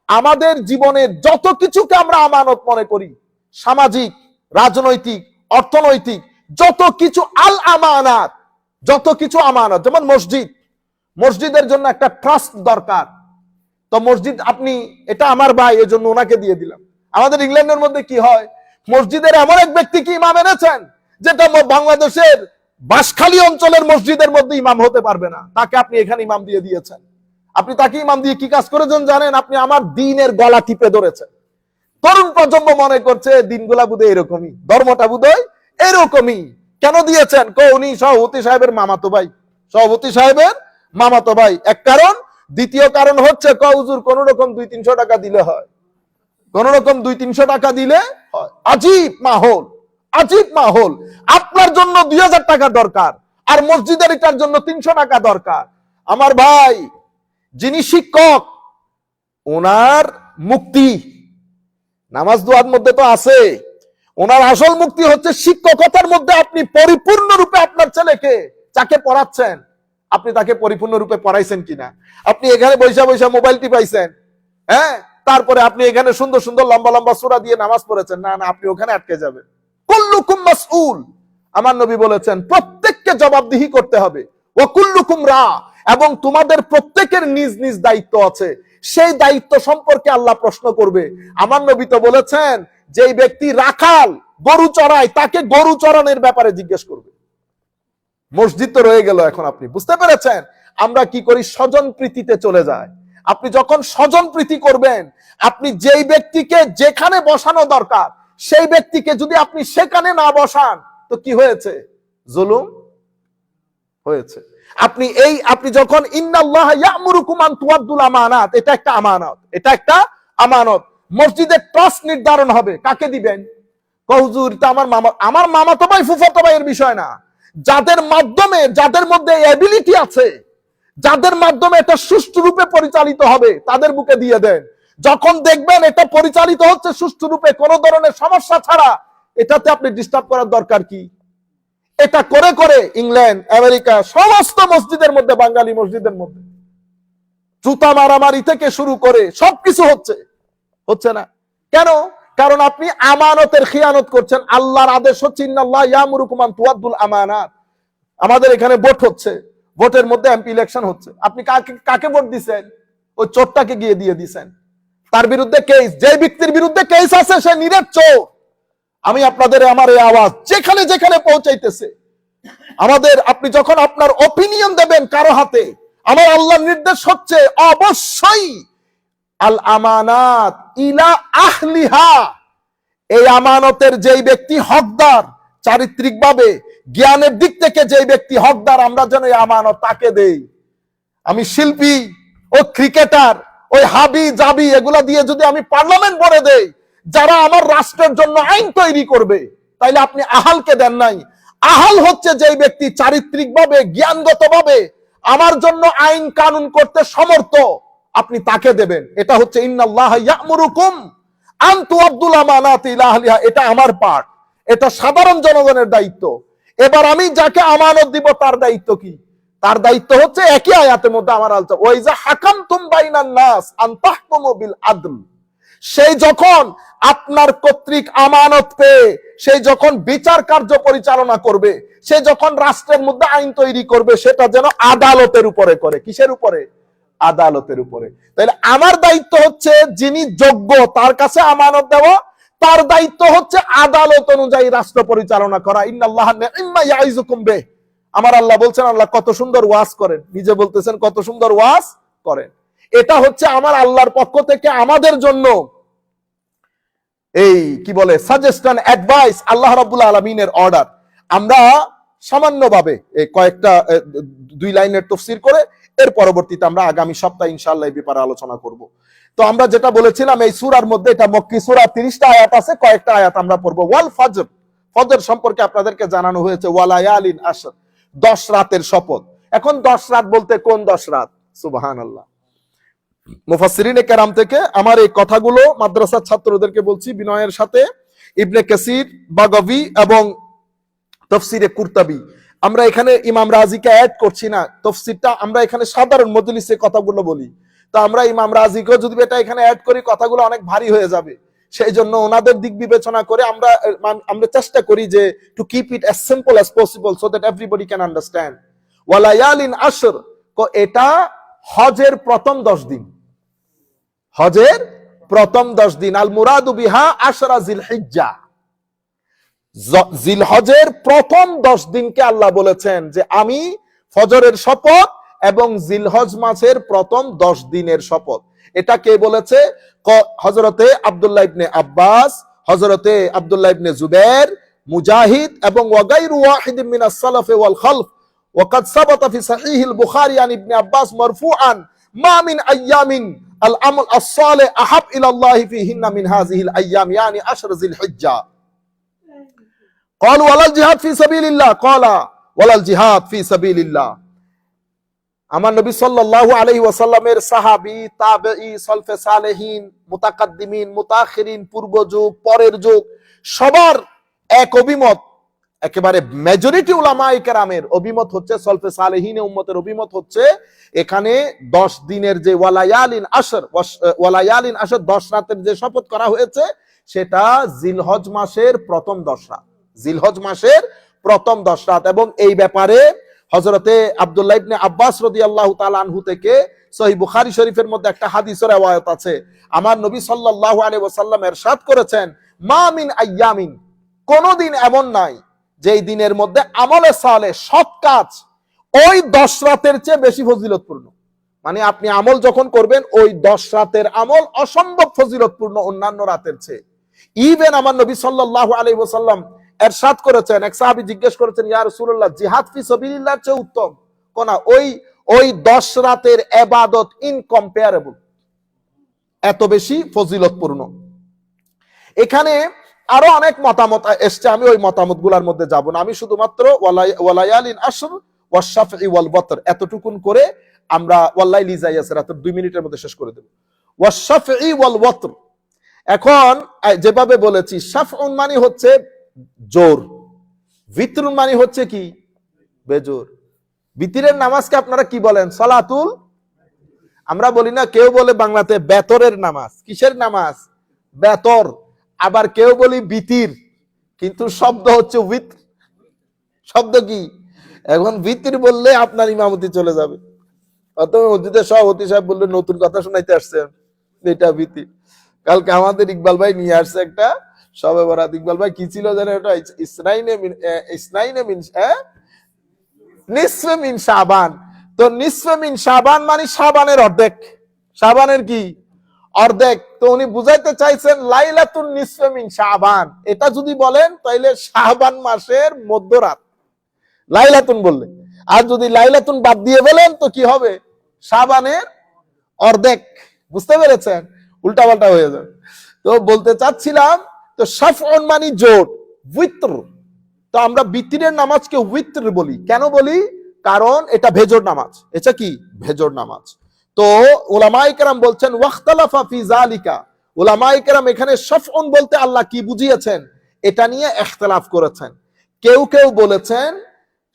আমাদের জীবনে যত কিছুকে আমরা আমানত মনে করি, সামাজিক, রাজনৈতিক, অর্থনৈতিক, যত কিছু আল আমানাত, যত কিছু আমানত, যেমন মসজিদ, মসজিদের জন্য একটা ট্রাস্ট দরকার। তো মসজিদ আপনি, এটা আমার ভাই, এই জন্য ওনাকে দিয়ে দিলাম। আমাদের ইংল্যান্ডের মধ্যে কি হয়, মসজিদের এমন এক ব্যক্তি কি ইমাম এনেছেন, যেটা বাংলাদেশের বাঁশখালী অঞ্চলের মসজিদের মধ্যে ইমাম হতে পারবে না, তাকে আপনি এখানে ইমাম দিয়ে দিয়েছেন। আপনি তাকে ইমাম দিয়ে কি কাজ করেছেন জানেন? আপনি আমার দিনের গলা টিপে ধরেছেন। তরুণ প্রজন্ম মনে করছে দিনগুলা বুধে এরকমই, ধর্মটা বুধই এরকমই। কেন দিয়েছেন? উনি সভাপতি সাহেবের মামাতো ভাই, সভাপতি সাহেবের মামাতো ভাই, এক কারণ। দ্বিতীয় কারণ হচ্ছে হুজুর কোন রকম 200-300 টাকা দিলে হয়, কোন রকম 200-300 টাকা দিলে হয়। আজীব মাহৌল, আজীব মাহৌল। আপনার জন্য 2000 টাকা দরকার, আর মসজিদের এটার জন্য 300 টাকা দরকার। আমার ভাই, যিনি শিক্ষক, ওনার মুক্তি নামাজ দোয়ার মধ্যে তো আছে। ওনার আসল মুক্তি হচ্ছে শিক্ষকতার মধ্যে আপনি পরিপূর্ণরূপে আপনার ছেলেকে যাকে পড়াচ্ছেন, আপনি তাকে পরিপূর্ণরূপে পড়াইছেন কিনা। আপনি এখানে বৈশা বৈশা মোবাইল টিপাইছেন, হ্যাঁ, তারপরে আপনি এখানে সুন্দর সুন্দর লম্বা লম্বা সূরা দিয়ে নামাজ পড়েছেন, না না, আপনি ওখানে আটকে যাবেন। কুল্লুকুম মাসউল, আমার নবী বলেছেন প্রত্যেককে জবাবদিহি করতে হবে। ওয়া কুল্লুকুম রা, এবং তোমাদের প্রত্যেকের নিজ নিজ দায়িত্ব আছে, সেই দায়িত্ব সম্পর্কে আল্লাহ প্রশ্ন করবে। আমার নবী তো বলেছেন যেই ব্যক্তি রাখাল, গরু চড়ায়, তাকে গরু চড়ানোর ব্যাপারে জিজ্ঞেস করবে। মসজিদ তো রয়ে গেল। এখন আপনি বুঝতে পেরেছেন আমরা কি করি? স্বজন প্রীতিতে চলে যায়। আপনি যখন স্বজন প্রীতি করবেন, আপনি যেই ব্যক্তিকে যেখানে বসানো দরকার সেই ব্যক্তিকে যদি আপনি সেখানে না বসান, তো কি হয়েছে? জুলুম হয়েছে। আপনি যখন ইন্নাল্লাহা ইয়ামুরুকুম আন তুআদ্দুল আমানাত, এটা একটা আমানত, এটা একটা আমানত। মসজিদে ট্রাস্ট নির্ধারণ হবে, কাকে দিবেন? হুজুর এটা আমার মামাতো ভাই, ফুফাতো ভাইয়ের বিষয় না। যাদের মাধ্যমে, যাদের মধ্যে এবিলিটি আছে, যাদের মাধ্যমে এটা সুষ্ঠু রূপে পরিচালিত হবে, তাদের বুকে দিয়ে দেন। যখন দেখবেন এটা পরিচালিত হচ্ছে সুষ্ঠু রূপে, কোন ধরনের সমস্যা ছাড়া, এটাতে আপনি ডিস্টার্ব করার দরকার কি? এটা করে করে ইংল্যান্ড, আমেরিকা সমস্ত মসজিদের মধ্যে, বাঙালি মসজিদের মধ্যে জুতা মারামারি থেকে শুরু করে সবকিছু হচ্ছে না। কেন? কারণ আপনি আমানতের খিয়ানত করছেন। আল্লাহর আদেশ হচ্ছে ইন্নাল্লাহ ইয়ামুরুকুম আন তুআদ্দুল আমানাত। আমাদের এখানে ভোট হচ্ছে, ভোটের মধ্যে এমপি ইলেকশন হচ্ছে। আপনি কাকে ভোট দিচ্ছেন? ওই চোরটাকে গিয়ে দিয়ে দিচ্ছেন। তার বিরুদ্ধে কেস, যে ব্যক্তির বিরুদ্ধে কেস আছে সে নিরেট চোর। আমি আপনাদের আমার এই আওয়াজ যেখানে যেখানে পৌঁছাইতেছে, আপনি যখন আপনার অপিনিয়ন দেবেন কারো হাতে, আমার আল্লাহর নির্দেশ হচ্ছে অবশ্যই আল আমানাত ইলা আহলিহা, এই আমানতের যেই ব্যক্তি হকদার, চারিত্রিকভাবে জ্ঞানের দিক থেকে যেই ব্যক্তি হকদার, আমরা যেন এই আমানত তাকে দেই। আমি শিল্পী, ও ক্রিকেটার, ওই হাবি জাবি এগুলা দিয়ে যদি আমি পার্লামেন্ট ভরে দেই, যারা আমার রাষ্ট্রের জন্য আইন তৈরি করবে, তাইলে আপনি আহালকে দেন নাই। আহাল হচ্ছে যেই ব্যক্তি চারিত্রিকভাবে, জ্ঞানগতভাবে আমার জন্য আইন কানুন করতে সমর্থ, আপনি তাকে দেবেন। এটা হচ্ছে ইন্নাল্লাহা ইয়ামুরুকুম আন তুআদ্দুল আমানাতি ইলা আহলিহা। এটা আমার পার্ট, এটা সাধারণ জনগণের দায়িত্ব। এবার আমি যাকে আমানত দিব তার দায়িত্ব কি? তার দায়িত্ব হচ্ছে একই আয়াতের মধ্যে আমার আলোচনা, ওয়াইজা হাকামতুম বাইনান নাস আন তাহকুমু বিল আদল। সেই যখন আপনার কর্তৃক আমানত পেয়ে সেই যখন বিচার কার্য পরিচালনা করবে, সে যখন রাষ্ট্রের মধ্যে আইন তৈরি করবে, সেটা যেন আদালতের উপরে করে। কিসের উপরে? আদালতের উপরে। তাহলে আমার দায়িত্ব হচ্ছে যিনি যোগ্য তার কাছে আমানত দেওয়া, তার দায়িত্ব হচ্ছে আদালত অনুযায়ী রাষ্ট্র পরিচালনা করা। ইন্নাল্লাহা নি'ম্মা ইয়াইযুকুম বিহ। আমার আল্লাহ বলছেন, আল্লাহ কত সুন্দর ওয়াজ করেন, নিজে বলতেছেন কত সুন্দর ওয়াজ করেন। এটা হচ্ছে আমার আল্লাহর পক্ষ থেকে আমাদের জন্য এই কি বলে সাজেশন, অ্যাডভাইস, আল্লাহ রাব্বুল আলামিনের অর্ডার। আমরা সামান্যভাবে কয়েকটা 2 লাইনের তাফসীর করে এর পরবর্তীতে আমরা আগামী সপ্তাহে ইনশাআল্লাহ এই ব্যাপারে আলোচনা করব। তো আমরা যেটা বলেছিলাম, এই সূরার মধ্যে, এটা মক্কি সূরা, 30টা আয়াত আছে, কয়েকটা আয়াত আমরা পড়ব। ওয়াল ফজর, ফজর সম্পর্কে আপনাদেরকে জানানো হয়েছে। ওয়ালায়ালিন আশর, 10 রাতের শপথ। এখন 10 রাত বলতে কোন 10 রাত? সুবহানাল্লাহ। মুফাসসিরিনে কেরাম থেকে আমার এই কথাগুলো মাদ্রাসার ছাত্রদেরকে বলছি বিনয়ের সাথে, ইবনে কাসির, বাগাবী এবং তাফসিরে কুরতাবী, আমরা এখানে ইমাম রাজিকে অ্যাড করছি না। তাফসিরটা আমরা এখানে সাধারণ মজলিসে কথাগুলো বলি, তো আমরা ইমাম রাজিকেও যদি এটা এখানে অ্যাড করি, কথাগুলো অনেক ভারী হয়ে যাবে। সেই জন্য ওনাদের দিক বিবেচনা করে আমরা চেষ্টা করি যে to keep it as simple as possible so that everybody can understand. ওয়ালায়ালিন আশর, এটা হজের প্রথম 10 দিন, হজের প্রথম 10 দিন। আল মুরাদু বিহা আশরা জিলহিজ্জা, জিলহজের প্রথম 10 দিনকে আল্লাহ বলেছেন যে আমি ফজরের শপথ এবং জিলহজ মাসের প্রথম 10 দিনের শপথ। এটা কে বলেছে? হযরতে আব্দুল্লাহ ইবনে আব্বাস, হযরতে আব্দুল্লাহ ইবনে জুবাইর, মুজাহিদ এবং ওয়াগাইরু ওয়াহিদ মিনাস সালাফ ওয়াল খালফ। ওয়াকাদ সাবাতা ফি সহিহিল বুখারী আন ইবনে আব্বাস মারফুআন মা মিন আইয়ামিন আল আমল আস-সালিহ আহাব ইলা আল্লাহ ফিহিন্না মিন হাযিহিল আইয়াম ইয়ানি আশর জিলহিজ্জা। قالوا ولا الجهاد في سبيل الله قال ولا الجهاد في سبيل الله। আমার নবী সাল্লাল্লাহু আলাইহি ওয়াসাল্লামের সাহাবী, তাবেঈ, সলফে সালেহিন, মুতাকাদ্দিমিন, মুতাখিরিন, পূর্ব যুগ, পরের যুগ, সবার এক অভিমত, একেবারে মেজরিটি উলামায়ে কেরামের অভিমত হচ্ছে, সলফে সালেহিন উম্মতের অভিমত হচ্ছে, এখানে 10 দিনের যে ওয়ালায়ালিন আশর 10 রাতের যে শপথ করা হয়েছে, সেটা জিলহজ মাসের প্রথম 10 রাত। জিলহজ মাসের প্রথম 10 রাত। এবং এই ব্যাপারে হযরতে আব্দুল্লাহ ইবনে আব্বাস রাদিয়াল্লাহু তাআলা আনহু থেকে সহিহ বুখারী শরীফের মধ্যে একটা হাদিসের riwayat আছে। আমার নবী সাল্লাল্লাহু আলাইহি ওয়াসাল্লাম ইরশাদ করেছেন, মা মিন আইয়ামিন, কোনদিন এমন নাই যেই দিনের মধ্যে আমলে সালেহ সৎ কাজ ওই 10 রাতের চেয়ে বেশি ফজিলতপূর্ণ। মানে আপনি আমল যখন করবেন ওই 10 রাতের আমল অসম্ভব ফজিলতপূর্ণ অন্যান্য রাতের চেয়ে। ইভেন আমার নবী সাল্লাল্লাহু আলাইহি ওয়াসাল্লাম ইরশাদ করেছেন, এক সাহাবী জিজ্ঞেস করেছেন, ইয়া রাসূলুল্লাহ, জিহাদ ফি সাবিলিল্লাহর চেয়ে উত্তম কোন? ওই 10 রাতের ইবাদত ইনকম্পারেবল, এত বেশি ফজিলতপূর্ণ। এখানে আরো অনেক মতামত এসছে, আমি ওই মতামতগুলোর মধ্যে যাব না। আমি শুধুমাত্র ওয়ালায়ালিন আশর ওয়াশফি ওয়াল বতর এতটুকুন করে আমরা ওয়াল্লাইলি যাইয়াসের এত 2 মিনিটের মধ্যে শেষ করে দেব। ওয়াশফি ওয়াল বতর, এখন যেভাবে বলেছি, শাফউন মানে হচ্ছে জোর, ভিতরুন মানে হচ্ছে কি বেজোর। ভিতরের নামাজকে আপনারা কি বলেন? সালাতুল, আমরা বলি না, কেউ বলে বাংলাতে বেতরের নামাজ। কিসের নামাজ? বেতর। আবার কেউ বলি বিতির, কিন্তু শব্দ হচ্ছে উইত্র। শব্দ কি? এখন ভিতর বললে আপনার ইমামতি চলে যাবে। অথবা মসজিদের সভাপতি সাহেব বললে নতুন কথা শোনাইতে আসছেন, এটা ভিতির। কালকে আমাদের ইকবাল ভাই নিয়ে আসছে একটা সবে বরাত। ইকবাল ভাই কি ছিল জানেন? ওটা নিসফে মিন শাবান। তো নিসফে মিন শাবান মানে শাবানের অর্ধেক। শাবানের কি? অর্ধেক। তো উনি বুঝাইতে চাইছেন লাইলাতুন নিসফে মিন শাবান। এটা যদি বলেন তাহলে শাবান মাসের মধ্যরাত লাইলাতুন বললে, আর যদি লাইলাতুন বাদ দিয়ে বলেন তো কি হবে? শাবানের অর্ধেক। বুঝতে পেরেছেন? উল্টা পাল্টা হয়ে যাবে। তো বলতে চাচ্ছিলাম, তো শাফউন মানে জোর, উইত্র। তো আমরা বিতিরের নামাজকে উইত্র বলি। কেন বলি? কারণ এটা ভেজর নামাজ। এটা কি? ভেজর নামাজ। তো উলামায়ে কেরাম বলছেন ওয়াখতালাফা ফি যালিকা, উলামায়ে কেরাম এখানে শাফউন বলতে আল্লাহ কি বুঝিয়েছেন এটা নিয়ে ইখতিলাফ করেছেন। কেউ কেউ বলেছেন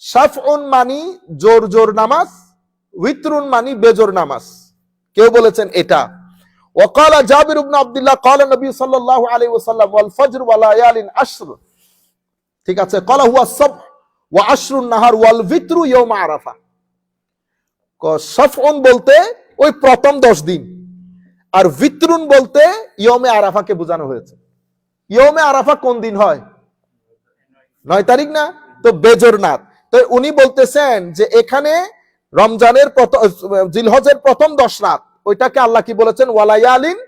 শাফউন মানি জোর জোর নামাজ, উইত্রুন মানি বেজোর নামাজ। কেউ বলেছেন এটা। وقال جابر بن عبد الله قال النبي صلى الله عليه وسلم والفجر وليال عشر, ঠিক আছে, قال هو الصبح وعشر النهار والوتر يوم عرفه। শাফউন বলতে ওই প্রথম 10 দিন, আর ভিতরুন বলতে ইয়মে আরাফাকে বোঝানো হয়েছে। ইয়মে আরাফা কোন দিন হয়? 9 তারিখ না? তো বেজোর নাত। তো উনি বলতেছেন যে এখানে রমজানের জিলহজের প্রথম 10 রাত, ওইটাকে আল্লাহ কি বলেছেন? ওয়ালায়ালিন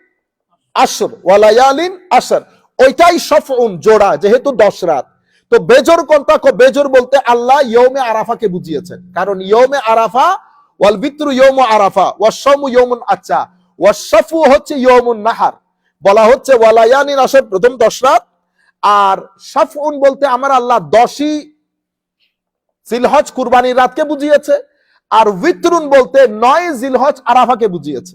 আশর, ওয়ালায়ালিন আশর। ওইটাই শাফউন, জোড়া, যেহেতু 10 রাত। তো বেজোর কোনটা? বেজোর বলতে আল্লাহ ইয়মে আরাফাকে বুঝিয়েছেন। কারণ ইয়মে আরাফা, ওয়াল বিত্রু ইয়মু আরাফা, ওয়াশামু ইয়মুন আচ্ছা, ওয়াশাফু হচ্ছে ইয়মুন নাহার। বলা হচ্ছে ওয়ালায়ালিন আশর প্রথম 10 রাত, আর শাফউন বলতে আমার আল্লাহ 10ই জিলহজ কুরবানির রাতকে বুঝিয়েছে, আর উইত্রুন বলতে 9 জিলহজ আরাফাকে বুঝিয়েছে।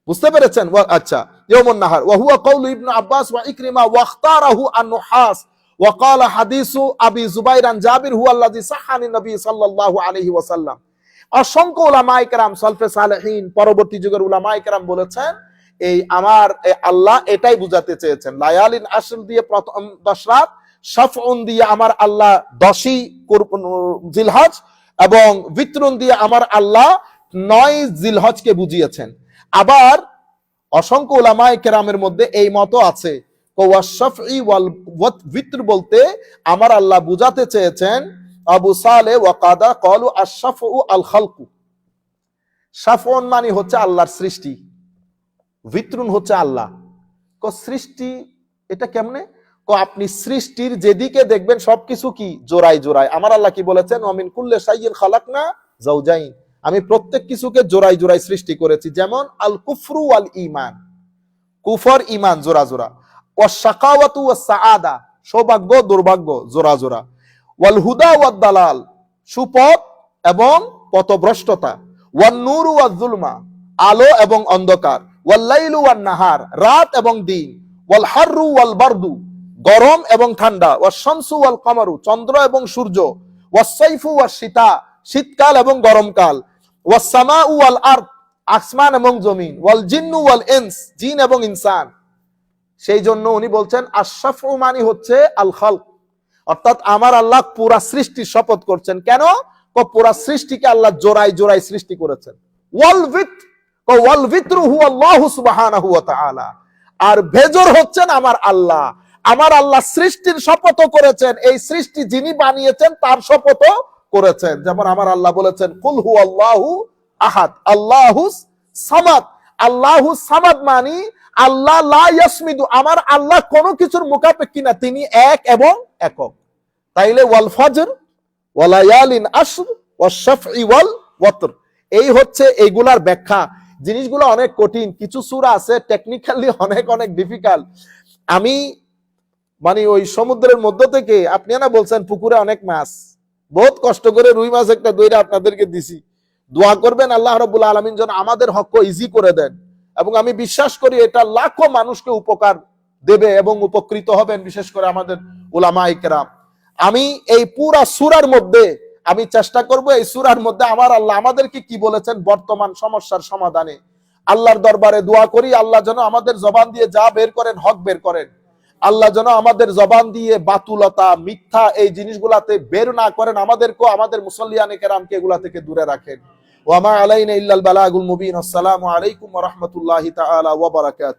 বুঝতে পেরেছেন? আচ্ছা, ইয়মুন নাহার। ওয়া হুয়া কওলু ইবনে আব্বাস ওয়া ইকরিমা ওয়া ইখতারাহু আন-নুহাস ওয়া ক্বালা হাদিসু আবি যুবাইর আন জাবির হুয়া আল্লাযী সাহানি নবী সাল্লাল্লাহু আলাইহি ওয়াসাল্লাম। অসংখ্য উলামায়ে কেরাম, সালফে সালেহিন, পরবর্তী যুগের উলামায়ে কেরাম বলেছেন এই আমার আল্লাহ এটাই বুঝাতে চেয়েছেন। লায়ালিন আশর দিয়ে প্রথম 10 রাত, শাফউন দিয়ে আমার আল্লাহ 10ই জিলহজ, এবং বিতরুন দিয়ে আমার আল্লাহ 9 জিলহজকে বুঝিয়েছেন। আবার অসংখ্য উলামায়ে কেরামের মধ্যে এই মত আছে, ওয়াশফি ওয়াল বিতর বলতে আমার আল্লাহ বুঝাতে চেয়েছেন আবু সালেহ ওয়া কাদা ক্বালু আশ-শাফউ আল খালকু। শাফউন মানে হচ্ছে আল্লাহর সৃষ্টি, বিতরুন হচ্ছে আল্লাহ। সৃষ্টি এটা কেমনে? আপনি সৃষ্টির যেদিকে দেখবেন সবকিছু কি জোড়ায় জোড়ায়। আমার আল্লাহ কি বলেছেন? ওয়ামিন কুল্লি শাইইন খালাকনা যাওজাইন, আমি প্রত্যেক কিছুকে জোড়ায় জোড়ায় সৃষ্টি করেছি। যেমন আল কুফরু ওয়াল ঈমান, কুফর ঈমান জোড়া জোড়া, ওয়াস শাকাওয়াতু ওয়াস সাআদা, সৌভাগ্য দুর্ভাগ্য জোড়া জোড়া, ওয়াল হুদা ওয়াদ দালাল, সুপথ এবং পথভ্রষ্টতা, ওয়ান নূরু ওয়াজ যুলমা, আলো এবং অন্ধকার, ওয়াল লাইলু ওয়ান নাহার, রাত এবং দিন, ওয়াল হাররু ওয়াল বারদু, গরম এবং ঠান্ডা, ওয়াস শামসু ওয়াল কামারু, চন্দ্র এবং সূর্য, ওয়াস সাইফু ওয়াস শীতা, শীতকাল এবং গরমকাল, ওয়াস সামাউ ওয়াল আরদ, আসমান এবং জমিন, ওয়াল জিন্নু ওয়াল ইনস, জিন এবং ইনসান। সেই জন্য উনি বলছেন আশ-শাফউ মানে হচ্ছে আল খালক, অর্থাৎ আমার আল্লাহ পুরা সৃষ্টির শপথ করছেন। কেন? পুরা সৃষ্টিকে আল্লাহ জোড়ায় জোড়ায় সৃষ্টি করেছেন। ওয়াল ভিতরু হুয়া আল্লাহু সুবহানাহু ওয়া তাআলা, আর ভেজর হচ্ছেন আমার আল্লাহ। আমার আল্লাহ সৃষ্টির শপথও করেছেন, এই সৃষ্টি যিনি বানিয়েছেন তার শপথও করেছেন। যেমন আমার আল্লাহ বলেছেন কুল হুয়াল্লাহু আহাদ আল্লাহুস সামাদ। আল্লাহুস সামাদ মানে আল্লাহ লা ইয়াসমিদু, আমার আল্লাহ কোনো কিছুর মুখাপেক্ষী না, তিনি এক এবং একক। তাইলে ওয়াল ফজর ওয়া লায়ালিন আশর ওয়াশ শাফঈ ওয়াল ওয়াতর, এই হচ্ছে এইগুলার ব্যাখ্যা। জিনিসগুলো অনেক কঠিন, কিছু সূরা আছে টেকনিক্যালি অনেক অনেক ডিফিকাল্ট। আমি মানে ওই সমুদ্রের মধ্য থেকে, আপনি না বলছেন পুকুরে অনেক মাছ, বহুত কষ্ট করে রুই মাছ একটা দইরা আপনাদেরকে দিছি। দোয়া করবেন আল্লাহ রাব্বুল আলামিন যেন আমাদের হক ইজি করে দেন, এবং আমি বিশ্বাস করি এটা লাখো মানুষকে উপকার দেবে এবং উপকৃত হবেন, বিশেষ করে আমাদের উলামায়ে কেরাম। আমি এই পুরা সূরার মধ্যে আমি চেষ্টা করব এই সূরার মধ্যে আমার আল্লাহ আমাদেরকে কি বলেছেন বর্তমান সমস্যার সমাধানে। আল্লাহর দরবারে দোয়া করি আল্লাহ যেন আমাদের জবান দিয়ে যা বের করেন হক বের করেন। আল্লাহ যেন আমাদের জবান দিয়ে বাতুলতা মিথ্যা এই জিনিসগুলাতে বের না করেন, আমাদেরকে আমাদের মুসল্লিয়ানে কেরামকে এগুলা থেকে দূরে রাখেন। ওয়া মা আলাইনা ইল্লাল বালাগুল মুবিন। আসসালামু আলাইকুম ওয়া রাহমাতুল্লাহি তাআলা ওয়া বারাকাতুহু।